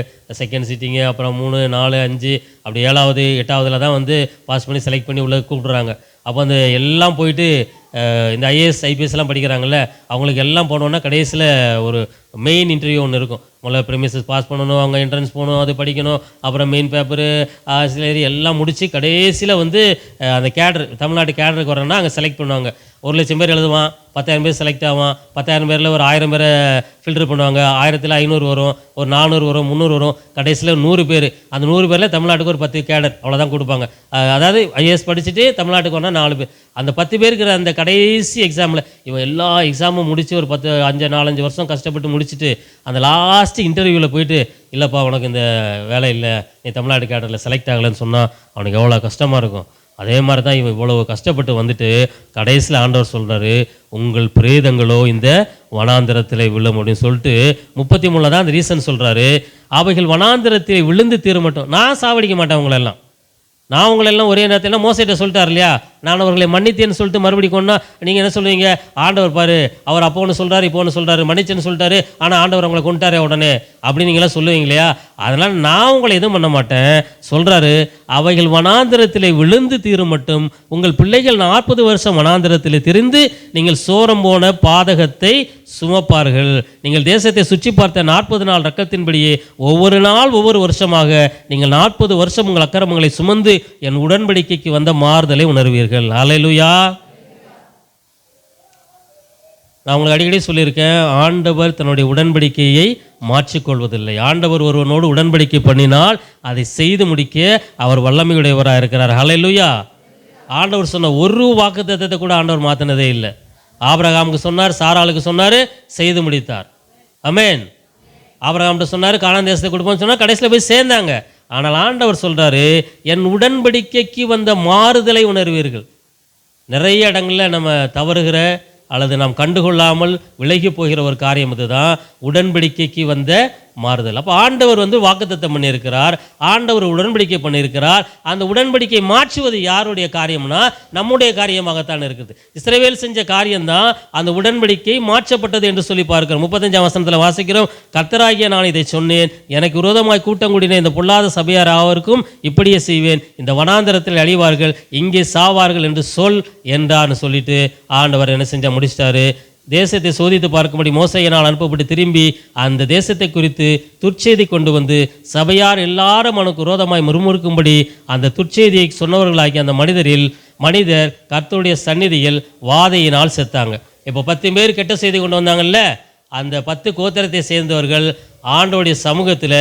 செகண்ட் சிட்டிங்கு, அப்புறம் 3 4 5 அப்படி 7வது 8வதுல தான் வந்து பாஸ் பண்ணி செலக்ட் பண்ணி உள்ள கூப்பிட்றாங்க. அப்போ அந்த எல்லாம் போயிட்டு இந்த ஐஏஎஸ் ஐபிஎஸ்லாம் படிக்கிறாங்கல்ல, அவங்களுக்கு எல்லாம் போனோன்னா கடைசியில் ஒரு மெயின் இன்டர்வியூ ஒன்று இருக்கும். முதல்ல ப்ரெமிசஸ் பாஸ் பண்ணணும், அவங்க என்ட்ரன்ஸ் போகணும், அது படிக்கணும், அப்புறம் மெயின் பேப்பரு ஆசிரியர் எல்லாம் முடித்து கடைசியில் வந்து அந்த கேடர், தமிழ்நாட்டு கேடருக்கு வரேன்னா அங்கே செலக்ட் பண்ணுவாங்க. 1,00,000 பேர் எழுதுவான், 10,000 பேர் செலக்ட் ஆவான், 10,000 பேரில் ஒரு 1000 பேரை ஃபில்டர் பண்ணுவாங்க, 1000ல் 500 வரும், ஒரு 400 வரும், 300 வரும், கடைசியில் 100 பேர். அந்த 100 பேரில் தமிழ்நாட்டுக்கு ஒரு 10 கேடர் அவ்வளோதான் கொடுப்பாங்க. அதாவது ஐஏஎஸ் படிச்சுட்டு தமிழ்நாட்டுக்கு வந்தால் 4 பேர். அந்த 10 பேருக்கு அந்த கடைசி எக்ஸாமில் இவன் எல்லா எக்ஸாமும் முடித்து ஒரு 4-5 வருஷம் கஷ்டப்பட்டு முடிச்சுட்டு அந்த லாஸ்ட்டு இன்டர்வியூவில் போயிட்டு, இல்லைப்பா உனக்கு இந்த வேலை இல்லை, நீ தமிழ்நாடு கேடரில் செலக்ட் ஆகலைன்னு சொன்னால் அவனுக்கு எவ்வளோ கஷ்டமாக இருக்கும். அதே மாதிரி தான் இவன் இவ்வளவு கஷ்டப்பட்டு வந்துட்டு கடைசியில் ஆண்டவர் சொல்கிறாரு, உங்கள் பிரேதங்களோ இந்த வனாந்திரத்தில் விழும் அப்படின்னு சொல்லிட்டு 33 தான் அந்த ரீசன் சொல்கிறாரு. அவைகள் வனாந்திரத்தில் விழுந்து தீர மட்டும், நான் சாவடிக்க மாட்டேன் உங்களெல்லாம், நான் உங்களெல்லாம் ஒரே நேரத்தில் மோசைட்ட சொல்லிட்டார் இல்லையா, நான் அவர்களை மன்னித்தேன்னு சொல்லிட்டு மறுபடியும் கொண்டா நீங்கள் என்ன சொல்லுவீங்க, ஆண்டவர் பாரு அவர் அப்போ ஒன்று சொல்கிறாரு இப்போ ஒன்று சொல்கிறாரு, மன்னிச்சேன்னு சொல்லிட்டாரு ஆனால் ஆண்டவர் அவங்களை கொண்டாரே உடனே அப்படின்னு நீங்களாம் சொல்லுவீங்க இல்லையா. அதனால் நான் உங்களை எதுவும் பண்ண மாட்டேன் சொல்கிறாரு. அவைகள் வனாந்திரத்தில் விழுந்து தீரும் மட்டும் உங்கள் பிள்ளைகள் 40 வருஷம் வனாந்திரத்தில் திரிந்து நீங்கள் சோரம் போன பாதகத்தை சுமப்பார்கள். நீங்கள் தேசத்தை சுற்றி பார்த்த 40 நாள் ரக்கத்தின்படியே ஒவ்வொரு நாள் ஒவ்வொரு வருஷமாக நீங்கள் 40 வருஷம் உங்கள் அக்கிரமங்களை சுமந்து என் உடன்படிக்கைக்கு வந்த மாறுதலை உணர்வீர்கள். ஹல்லேலூயா. நான் உங்களுக்கு அடிக்கடி சொல்லியிருக்கேன், ஆண்டவர் தன்னுடைய உடன்படிக்கையை மாற்றிக்கொள்வதில்லை. ஆண்டவர் ஒருவனோடு உடன்படிக்கை பண்ணினால் அதை செய்து முடிக்க அவர் வல்லமையுடையவராக இருக்கிறார். ஹல்லேலூயா. ஆண்டவர் சொன்ன ஒரு வாக்குத்தத்தத்தை கூட ஆண்டவர் மாற்றினதே இல்லை. ஆபிரகாமுக்கு சொன்னார், சாராளுக்கு சொன்னார், செய்து முடித்தார். ஆமென். ஆபிரகாம்கிட்ட சொன்னார் கானான் தேசத்தை கொடுப்போம்னு சொன்னால் கடைசியில் போய் சேர்ந்தாங்க. ஆனால் ஆண்டவர் சொல்கிறாரு, என் உடன்படிக்கைக்கு வந்த மாறுதலை உணர்வீர்கள். நிறைய இடங்களில் நம்ம தவறுகிற அல்லது நாம் கண்டுகொள்ளாமல் விலகி போகிற ஒரு காரியம் இதுதான், உடன்படிக்கைக்கு வந்த மாறுதல். அப்போ ஆண்டவர் வாக்குத்தத்தம் பண்ணியிருக்கிறார், ஆண்டவர் உடன்படிக்கை பண்ணியிருக்கிறார். அந்த உடன்படிக்கை மாற்றுவது யாருடைய காரியம்னா நம்முடைய காரியமாகத்தான் இருக்குது. இஸ்ரவேல் செஞ்ச காரியம்தான் அந்த உடன்படிக்கை மாற்றப்பட்டது என்று சொல்லி பார்க்கிறோம். 35ஆம் வசனத்தில் வாசிக்கிறோம், கர்த்தராகிய நான் இதை சொன்னேன், எனக்கு விரோதமாய் கூட்டம் கூடின இந்த பொல்லாத சபையார் யாவருக்கும் இப்படியே செய்வேன், இந்த வனாந்தரத்தில் அழிவார்கள், இங்கே சாவார்கள் என்று சொல் என்றான்னு சொல்லிட்டு ஆண்டவர் என்ன செஞ்சா முடிச்சிட்டாரு. தேசத்தை சோதித்து பார்க்கும்படி மோசையினால் அனுப்பப்பட்டு திரும்பி அந்த தேசத்தை குறித்து துர்ச்செய்தி கொண்டு வந்து சபையார் எல்லாரும் அவனுக்கு விரோதமாய் முறுமுறுக்கும்படி அந்த துர்ச்செய்தியை சொன்னவர்களாகிய அந்த மனிதர் கர்த்தருடைய சந்நிதியில் வாதையினால் செத்தாங்க. இப்போ 10 பேர் கெட்ட செய்தி கொண்டு வந்தாங்கல்ல, அந்த 10 கோத்திரத்தை சேர்ந்தவர்கள் ஆண்டவருடைய சமூகத்தில்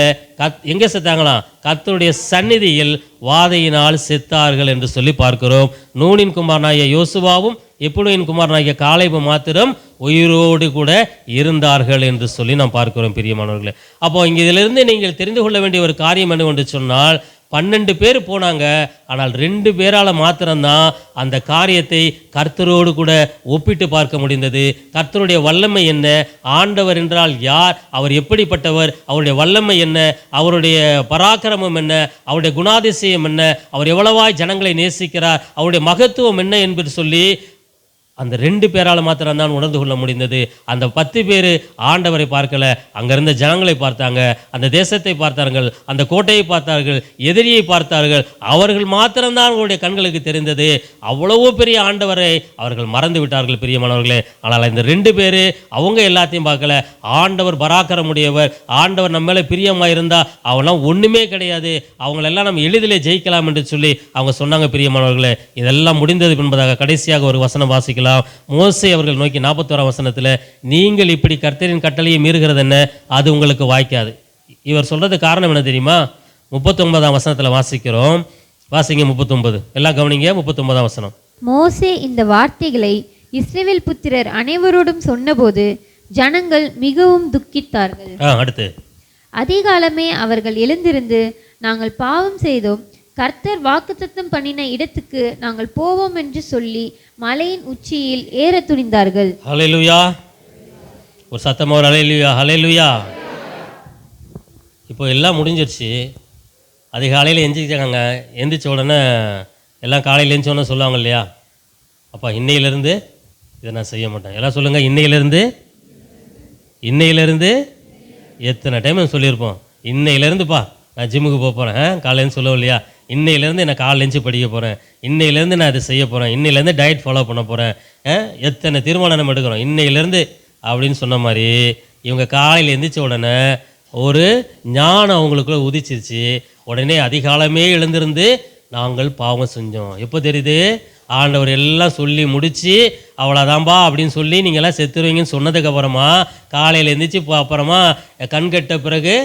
எங்கே செத்தாங்களாம், கர்த்தருடைய சந்நிதியில் வாதையினால் செத்தார்கள் என்று சொல்லி பார்க்கிறோம். நூனின் குமாரனாகிய யோசுவாவும் எப்புனையின் குமாரனாகிய காலேபு மாத்திரம் உயிரோடு கூட இருந்தார்கள் என்று சொல்லி நாம் பார்க்கிறோம். பிரியமானவர்களே, அப்போ இங்கே இதிலிருந்து நீங்கள் தெரிந்து கொள்ள வேண்டிய ஒரு காரியம் என்னவென்று சொன்னால், 12 பேர் போனாங்க, ஆனால் 2 பேரால் மாத்திரம்தான் அந்த காரியத்தை கர்த்தரோடு கூட ஒப்பிட்டு பார்க்க முடிந்தது. கர்த்தருடைய வல்லமை என்ன, ஆண்டவர் என்றால் யார், அவர் எப்படிப்பட்டவர், அவருடைய வல்லமை என்ன, அவருடைய பராக்கிரமம் என்ன, அவருடைய குணாதிசயம் என்ன, அவர் எவ்வளவாய் ஜனங்களை நேசிக்கிறார், அவருடைய மகத்துவம் என்ன என்று சொல்லி அந்த 2 பேரால் மாத்திரம்தான் உணர்ந்து கொள்ள முடிந்தது. அந்த 10 பேர் ஆண்டவரை பார்க்கல, அங்கிருந்த ஜனங்களை பார்த்தாங்க, அந்த தேசத்தை பார்த்தார்கள், அந்த கோட்டையை பார்த்தார்கள், எதிரியை பார்த்தார்கள். அவர்கள் மாத்திரம்தான் அவர்களுடைய கண்களுக்கு தெரிந்தது. அவ்வளவு பெரிய ஆண்டவரை அவர்கள் மறந்து விட்டார்கள். பிரியமானவர்களே, ஆனால் இந்த 2 பேர் அவங்க எல்லாத்தையும் பார்க்கல. ஆண்டவர் பராக்கிரமுடையவர், ஆண்டவர் நம்ம மேலே பிரியமாக இருந்தால் அவங்களாம் ஒன்றுமே கிடையாது, அவங்களெல்லாம் நம்ம எளிதிலே ஜெயிக்கலாம் என்று சொல்லி அவங்க சொன்னாங்க. பிரியமானவர்களே, இதெல்லாம் முடிந்தது என்பதாக கடைசியாக ஒரு வசனம் வாசிக்கலாம். மோசே அவர்கள் நோக்கி 41ஆம் வசனத்தில், நீங்கள் இப்படி கர்த்தரின் கட்டளையை மீறுகிறது என்ன, அது உங்களுக்கு வாய்க்காது. இவர் சொல்றது காரணம் என்ன தெரியுமா? 39ஆம் வசனத்தில் வாசிக்கிறோம். வாசிங்க 39, எல்லாம் கவனிங்க. 39ஆம் வசனம். மோசே இந்த வார்த்தைகளை இஸ்ரவேல் புத்திரர் அனைவரோடும் சொன்னபோது ஜனங்கள் மிகவும் துக்கித்தார்கள். அடுத்து, அதிகாலமே அவர்கள் எழுந்திருந்து, நாங்கள் பாவம் செய்தோம், கர்த்தர் வாக்குத்தத்தம் பண்ணின இடத்துக்கு நாங்கள் போவோம் என்று சொல்லி மலையின் உச்சியில் ஏற துணிந்தார்கள். ஹல்லேலூயா. ஒரு சத்தமா ஒரு ஹல்லேலூயா, ஹல்லேலூயா. இப்போ எல்லாம் முடிஞ்சிருச்சு. அதிகாலையில் எந்திரிச்சாங்க. எந்திரிச்ச உடனே எல்லாம் காலையில் எழுந்திரிச்ச உடனே சொல்லுவாங்க இல்லையா, அப்பா இன்னையிலேருந்து இதை நான் செய்ய மாட்டேன். எல்லாம் சொல்லுங்கள், இன்னையிலேருந்து எத்தனை டைம் சொல்லியிருப்போம், இன்னையிலேருந்துப்பா நான் ஜிம்முக்கு போக போகிறேன், காலையிலேருந்து சொல்லுவோம் இல்லையா, இன்னையிலேருந்து நான் காலையில் எழுந்து படிக்க போகிறேன், இன்னையிலேருந்து நான் இதை செய்ய போகிறேன், இன்னையிலேருந்து டயட் ஃபாலோ பண்ண போகிறேன், எத்தனை தீர்மானம் நம்ம எடுக்கிறோம் இன்னையிலேருந்து அப்படின்னு சொன்ன மாதிரி இவங்க காலையில் எழுந்திரிச்ச உடனே ஒரு ஞானம் அவங்களுக்குள்ள உதிச்சிருச்சு. உடனே அதிகாலமே எழுந்திருந்து நாங்கள் பாவம் செஞ்சோம். எப்போ தெரியுது? ஆண்டவர் எல்லாம் சொல்லி முடித்து அவ்வளோதான்பா அப்படின்னு சொல்லி நீங்கள்லாம் செத்துருவீங்கன்னு சொன்னதுக்கப்புறமா காலையில் எழுந்திரிச்சு அப்புறமா கண்கட்ட பிறகு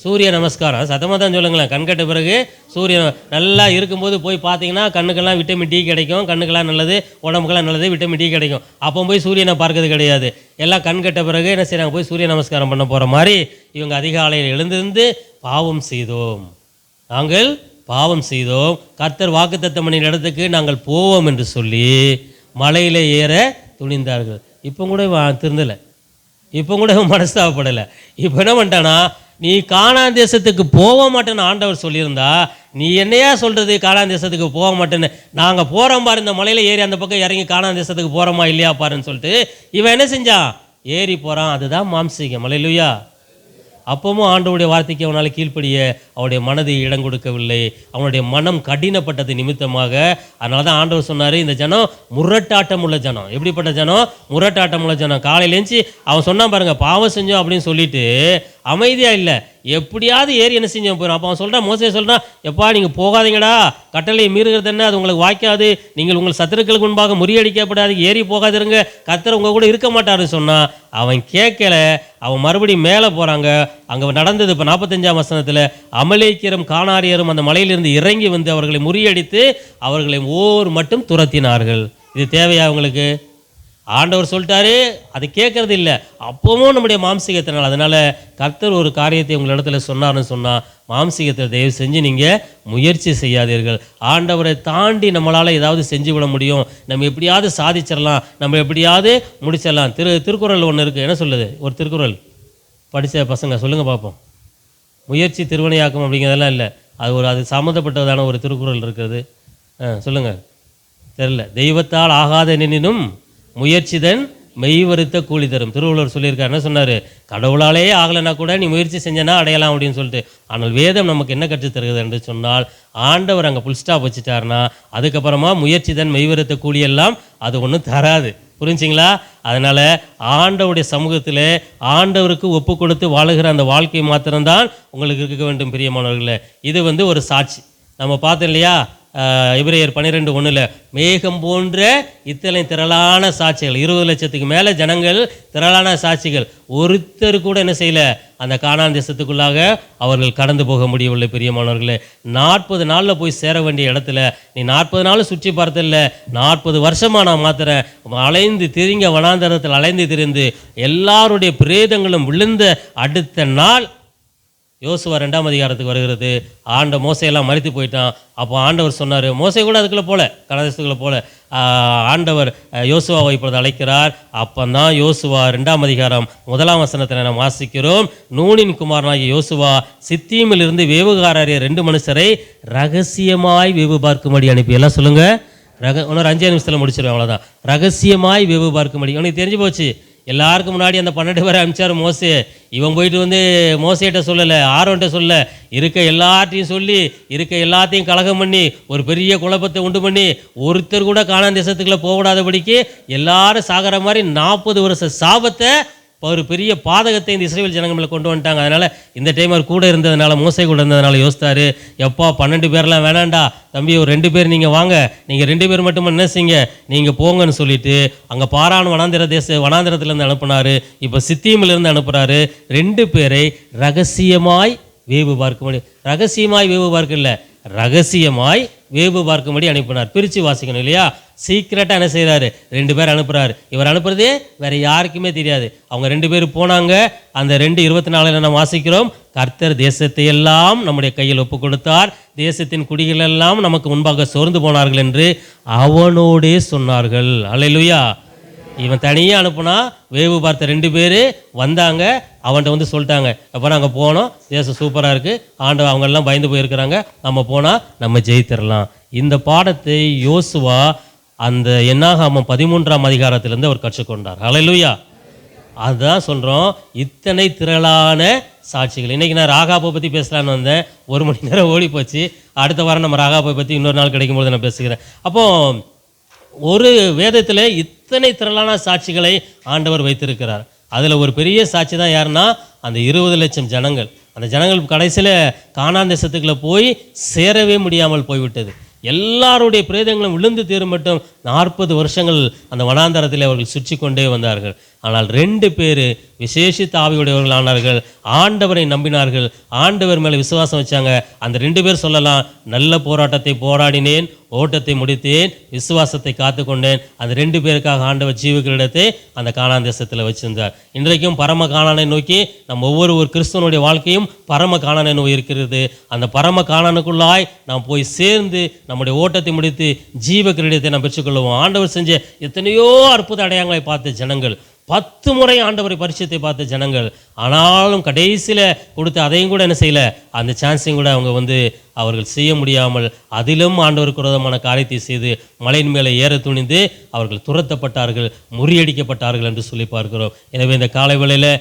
சூரிய நமஸ்காரம், சத்தமாக தான் சொல்லுங்களேன். கண்கட்ட பிறகு சூரியன் நல்லா இருக்கும்போது போய் பார்த்தீங்கன்னா கண்ணுக்கெல்லாம் விட்டமின் டி கிடைக்கும், கண்ணுக்கெல்லாம் நல்லது, உடம்புக்கெல்லாம் நல்லது, விட்டமின் டி கிடைக்கும். அப்போ போய் சூரியனை பார்க்கறது கிடையாது. எல்லாம் கண்கட்ட பிறகு என்ன செய்கிறாங்க, போய் சூரிய நமஸ்காரம் பண்ண போகிற மாதிரி இவங்க அதிகாலையில் எழுந்திருந்து பாவம் செய்தோம், நாங்கள் பாவம் செய்தோம், கர்த்தர் வாக்குத்தத்தம் பண்ணின இடத்துக்கு நாங்கள் போவோம் என்று சொல்லி மலையில் ஏற துணிந்தார்கள். இப்போ கூட திருந்தலை, இப்போ கூட மனஸ்தாபப்படலை. இப்போ என்ன பண்ணிட்டானா, நீ கானான் தேசத்துக்கு போக மாட்டேன்னு ஆண்டவர் சொல்லியிருந்தா நீ என்னையா சொல்கிறது கானான் தேசத்துக்கு போக மாட்டேன்னு, நாங்கள் போகிறோம் பாரு, இந்த மலையில் ஏறி அந்த பக்கம் இறங்கி கானான் தேசத்துக்கு போகிறோமா இல்லையா பாருன்னு சொல்லிட்டு இவன் என்ன செஞ்சான், ஏறி போகிறான். அதுதான் மாம்சீகம். அல்லேலூயா. அப்பவும் ஆண்டவருடைய வார்த்தைக்கு அவனால் கீழ்ப்படிய அவனுடைய மனது இடம் கொடுக்கவில்லை. அவனுடைய மனம் கடினப்பட்டது நிமித்தமாக. அதனால தான் ஆண்டவர் சொன்னார், இந்த ஜனம் முரட்டாட்டம் உள்ள ஜனம். எப்படிப்பட்ட ஜனம், முரட்டாட்டம் உள்ள ஜனம். காலையிலேருந்து அவன் சொன்னான் பாருங்க, பாவம் செஞ்சோம் அப்படின்னு சொல்லிட்டு அமைதியாக இல்லை, எப்படியாவது ஏறி என்ன செஞ்சோம் போயிடும். அப்போ அவன் சொல்கிறான், மோசே சொல்கிறான், எப்பா நீங்கள் போகாதீங்கடா, கட்டளையை மீறுகிறது என்ன, அது உங்களுக்கு வாய்க்காது, நீங்கள் உங்கள் சத்துருக்களுக்கு முன்பாக முறியடிக்கப்படாது, ஏறி போகாதிருங்க, கர்த்தர் உங்கள் கூட இருக்க மாட்டாருன்னு சொன்னான். அவன் கேட்கல. அவன் மறுபடியும் மேலே போகிறாங்க. அங்கே நடந்தது இப்போ 45ஆம் வசனத்தில், அமலேக்கியரும் கானாரியரும் அந்த மலையிலிருந்து இறங்கி வந்து அவர்களை முறியடித்து அவர்களை ஓர் மட்டும் துரத்தினார்கள். இது தேவையா அவங்களுக்கு? ஆண்டவர் சொல்லிட்டாரு, அது கேட்கறது இல்லை. அப்பவும் நம்முடைய மாம்சீகத்தினால். அதனால் கர்த்தர் ஒரு காரியத்தை உங்கள் இடத்துல சொன்னார்னு சொன்னால் மாம்சீகத்தை தயவு செஞ்சு நீங்கள் முயற்சி செய்யாதீர்கள். ஆண்டவரை தாண்டி நம்மளால் ஏதாவது செஞ்சு விட முடியும், நம்ம எப்படியாவது சாதிச்சிடலாம், நம்ம எப்படியாவது முடிச்சிடலாம். திருக்குறள் ஒன்று இருக்குது. என்ன சொல்லுது ஒரு திருக்குறள்? படித்த பசங்க சொல்லுங்கள் பார்ப்போம். முயற்சி திருவினையாக்கும் அப்படிங்கிறதெல்லாம் இல்லை, அது சம்மந்தப்பட்டதான ஒரு திருக்குறள் இருக்கிறது. சொல்லுங்கள். தெரியல. தெய்வத்தால் ஆகாத நினினும் முயற்சிதன் மெய்வருத்த கூலி தரும். திருவள்ளுவர் சொல்லியிருக்காரு. என்ன சொன்னார்? கடவுளாலே ஆகலைன்னா கூட நீ முயற்சி செஞ்சனா அடையலாம் அப்படின்னு சொல்லிட்டு. ஆனால் வேதம் நமக்கு என்ன கற்றுத் தருகிறது என்று சொன்னால், ஆண்டவர் அங்கே புல் ஸ்டாப் வச்சுட்டாருன்னா அதுக்கப்புறமா முயற்சிதன் மெய்வருத்த கூலியெல்லாம் அது ஒன்றும் தராது. புரிஞ்சிங்களா? அதனால் ஆண்டவருடைய சமூகத்தில் ஆண்டவருக்கு ஒப்பு கொடுத்து வாழுகிற அந்த வாழ்க்கை மாத்திரம்தான் உங்களுக்கு இருக்க வேண்டும் பிரியமானவர்களே. இது ஒரு சாட்சி. நம்ம பார்த்தோம் இல்லையா, எபிரேயர் 12:1 மேகம் போன்ற இத்தனை திரளான சாட்சிகள், 20 லட்சத்துக்கு மேலே ஜனங்கள், திரளான சாட்சிகள். ஒருத்தர் கூட என்ன செய்யலை, அந்த கானான் தேசத்துக்குள்ளாக அவர்கள் கடந்து போக முடியவில்லை. பிரியமானவர்களே, 40 நாளில் போய் சேர வேண்டிய இடத்துல நீ 40 நாள் சுற்றி பார்த்ததில்ல, 40 வருஷமாக நான் மாத்திரம் அலைந்து திரிங்க வனாந்தரத்தில் அலைந்து திரிந்து எல்லாருடைய பிரேதங்களும் விழுந்த அடுத்த நாள் யோசுவா 2ஆம் அதிகாரத்துக்கு வருகிறது. மோசையெல்லாம் மரித்து போயிட்டான். அப்போ ஆண்டவர் சொன்னார், மோசை கூட அதுக்குள்ளே போல, கனதேசத்துக்குள்ளே போல, ஆண்டவர் யோசுவாவை இப்பொழுது அழைக்கிறார். அப்போ தான் யோசுவா 2ஆம் அதிகாரம் 1ஆம் வசனத்தில் நாம் வாசிக்கிறோம், நூனின் குமாரனாகிய யோசுவா சித்தீமில் இருந்து வேவுகாரரிய 2 மனுஷரை ரகசியமாய் வேவு பார்க்கும்படி அனுப்பி. எல்லாம் சொல்லுங்கள். இன்னொரு 5 நிமிஷத்தில் முடிச்சிடுவேன், அவ்வளோதான். ரகசியமாய் வேவு பார்க்கும்படி. உனக்கு தெரிஞ்சு போச்சு, எல்லாருக்கும் முன்னாடி அந்த 12 பேரை அனுப்பிச்சார் மோசே. இவன் போயிட்டு மோசேட்ட சொல்லலை, ஆரோன்ட்ட சொல்ல, இருக்க எல்லாத்தையும் சொல்லி, இருக்க எல்லாத்தையும் கலகம் பண்ணி ஒரு பெரிய குழப்பத்தை உண்டு பண்ணி ஒருத்தர் கூட கானான் தேசத்துக்குள்ளே போகக்கூடாதபடிக்கு எல்லாரும் சாகிற மாதிரி 40 வருஷ சாபத்தை, ஒரு பெரிய பாதகத்தை இந்த இஸ்ரவேல் ஜனங்களை கொண்டு வந்துட்டாங்க. அதனால் இந்த டைம் அவர் கூட இருந்ததுனால, மோசை கூட இருந்ததுனால யோசித்தாரு, எப்பா 12 பேர்லாம் வேணாண்டா தம்பி, ஒரு 2 பேர் நீங்கள் வாங்க, நீங்கள் 2 பேர் மட்டும் என்ன செய்யுங்க, நீங்கள் போங்கன்னு சொல்லிட்டு அங்கே பாரான் வனாந்திரத்திலேருந்து அனுப்புனார். இப்போ சித்தீமிலிருந்து அனுப்புகிறாரு. 2 பேரை ரகசியமாய் வேவு பார்க்கும்படி, ரகசியமாய் வேவு பார்க்கல, ரகசியமாய் வேவு பார்க்கும்படி அனுப்பினார். பிரித்து வாசிக்கணும் இல்லையா? சீக்கிரட்டாக என்ன செய்கிறாரு, 2 பேர் அனுப்புகிறாரு. இவர் அனுப்புறதே வேறு யாருக்குமே தெரியாது. அவங்க 2 பேர் போனாங்க. அந்த 2:24 நம்ம வாசிக்கிறோம், கர்த்தர் தேசத்தை எல்லாம் நம்முடைய கையில் ஒப்பு கொடுத்தார், தேசத்தின் குடிகளெல்லாம் நமக்கு முன்பாக சோர்ந்து போனார்கள் என்று அவனோடே சொன்னார்கள். அல்லேலூயா. இவன் தனியாக அனுப்புனா, வேவு பார்த்த 2 பேர் வந்தாங்க. அவன்கிட்ட சொல்லிட்டாங்க, அப்போ நாங்கள் போனோம், தேசம் சூப்பராக இருக்குது, ஆண்டவர் அவங்கெல்லாம் பயந்து போயிருக்கிறாங்க, நம்ம போனால் நம்ம ஜெயித்திடலாம். இந்த பாடத்தை யோசுவா அந்த என்னாகாமம் 13ஆம் அதிகாரத்திலேருந்து அவர் கற்றுக்கொண்டார். அல்லேலூயா. அதுதான் சொல்கிறோம், இத்தனை திரளான சாட்சிகள். இன்றைக்கி நான் ராகாப்பை பற்றி பேசலான்னு வந்தேன், 1 மணி நேரம் ஓடி போச்சு. அடுத்த வாரம் நம்ம ராகாப்பை பற்றி இன்னொரு நாள் கிடைக்கும்போது நான் பேசுகிறேன். அப்போது ஒரு வேதத்தில் இத்தனை திரளான சாட்சிகளை ஆண்டவர் வைத்திருக்கிறார். அதில் ஒரு பெரிய சாட்சி தான் யாருன்னா, அந்த 20 லட்சம் ஜனங்கள். அந்த ஜனங்கள் கடைசியில் கானான் தேசத்துக்குள்ளே போய் சேரவே முடியாமல் போய்விட்டது. எல்லாருடைய பிரேதங்களும் விழுந்து தீரும் மட்டும் 40 வருஷங்கள் அந்த வனாந்தரத்தில் அவர்கள் சுற்றி கொண்டே வந்தார்கள். ஆனால் 2 பேர் விசேஷித்த ஆவியுடையவர்கள் ஆனார்கள், ஆண்டவரை நம்பினார்கள், ஆண்டவர் மேலே விசுவாசம் வச்சாங்க. அந்த 2 பேர் சொல்லலாம், நல்ல போராட்டத்தை போராடினேன், ஓட்டத்தை முடித்தேன், விசுவாசத்தை காத்து கொண்டேன். அந்த 2 பேருக்காக ஆண்டவர் ஜீவக்கிரீடத்தை அந்த கானான் தேசத்தில் வச்சிருந்தார். இன்றைக்கும் பரம கானானை நோக்கி நம்ம ஒரு கிறிஸ்தவனுடைய வாழ்க்கையும் பரம கானானை நோக்கி இருக்கிறது. அந்த பரம கானானுக்குள்ளாய் நாம் போய் சேர்ந்து நம்முடைய ஓட்டத்தை முடித்து ஜீவ கிரீடத்தை நாம் பெற்றுக்கொள்வோம். ஆண்டவர் செஞ்ச எத்தனையோ அற்புத அடையாளங்களை பார்த்த ஜனங்கள், 10 முறை ஆண்டவரை பரிசுத்தை பார்த்த ஜனங்கள், ஆனாலும் கடைசியில் கொடுத்து அதையும் கூட என்ன செய்யலை, அந்த சான்ஸையும் கூட அவங்க அவர்கள் செய்ய முடியாமல் அதிலும் ஆண்டவருக்கு விரோதமான காரியத்தை செய்து மலையின் மேலே ஏற துணிந்து அவர்கள் துரத்தப்பட்டார்கள், முறியடிக்கப்பட்டார்கள் என்று சொல்லி பார்க்கிறோம். எனவே இந்த காலை வேளையில்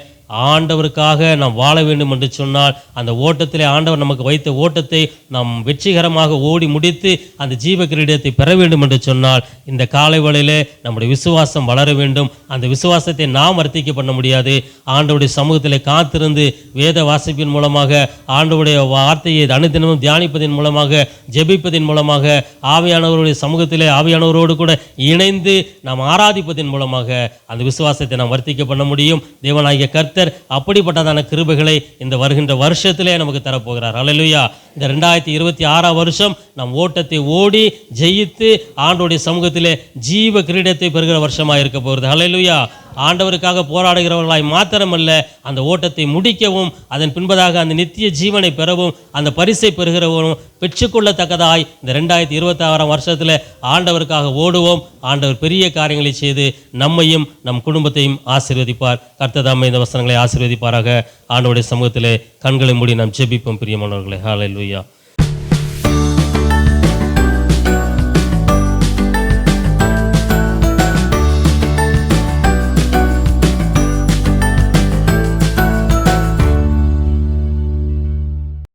ஆண்டவருக்காக நாம் வாழ வேண்டும் என்று சொன்னால், அந்த ஓட்டத்திலே ஆண்டவர் நமக்கு வைத்த ஓட்டத்தை நாம் வெற்றிகரமாக ஓடி முடித்து அந்த ஜீவ கிரீடத்தை பெற வேண்டும் என்று சொன்னால், இந்த காலை வேளையிலே நம்முடைய விசுவாசம் வளர வேண்டும். அந்த விசுவாசத்தை நாம் வர்த்திக்க பண்ண முடியாது. ஆண்டவருடைய சமூகத்திலே காத்திருந்து வேத வாசிப்பின் மூலமாக, ஆண்டவருடைய வார்த்தையை அனுதினமும் தியானிப்பதன் மூலமாக, ஜெபிப்பதன் மூலமாக, ஆவியானவருடைய சமூகத்திலே ஆவியானவரோடு கூட இணைந்து நாம் ஆராதிப்பதன் மூலமாக அந்த விசுவாசத்தை நாம் வர்த்திக்க பண்ண முடியும். தேவனாகிய கர்த்தர் அப்படிப்பட்டதான கிருபைகளை இந்த வருகின்ற வருஷத்திலே நமக்கு தரப்போகிறார். அல்லேலூயா. இந்த 2026 வருஷம் நாம் ஓட்டத்தை ஓடி ஜெயித்து ஆண்டவருடைய சமூகத்திலே ஜீவ கிரீடத்தை பெறுகிற வருஷமாக இருக்க போகிறது. அல்லேலூயா. ஆண்டவருக்காக போராடுகிறவர்களாய் மாத்திரமல்ல, அந்த ஓட்டத்தை முடிக்கவும், அதன் பின்பதாக அந்த நித்திய ஜீவனை பெறவும், அந்த பரிசை பெறுகிறவரும் பெற்றுக்கொள்ளத்தக்கதாய் இந்த 2026 வருஷத்தில் ஆண்டவருக்காக ஓடுவோம். ஆண்டவர் பெரிய காரியங்களை செய்து நம்மையும் நம் குடும்பத்தையும் ஆசீர்வதிப்பார். கர்த்தர் தாமே இந்த வசனங்களை ஆசீர்வதிப்பாராக. ஆண்டவருடைய சமூகத்திலே கண்களை மூடி நாம் ஜெபிப்போம். பிரியமானவர்களே, ஹல்லேலூயா.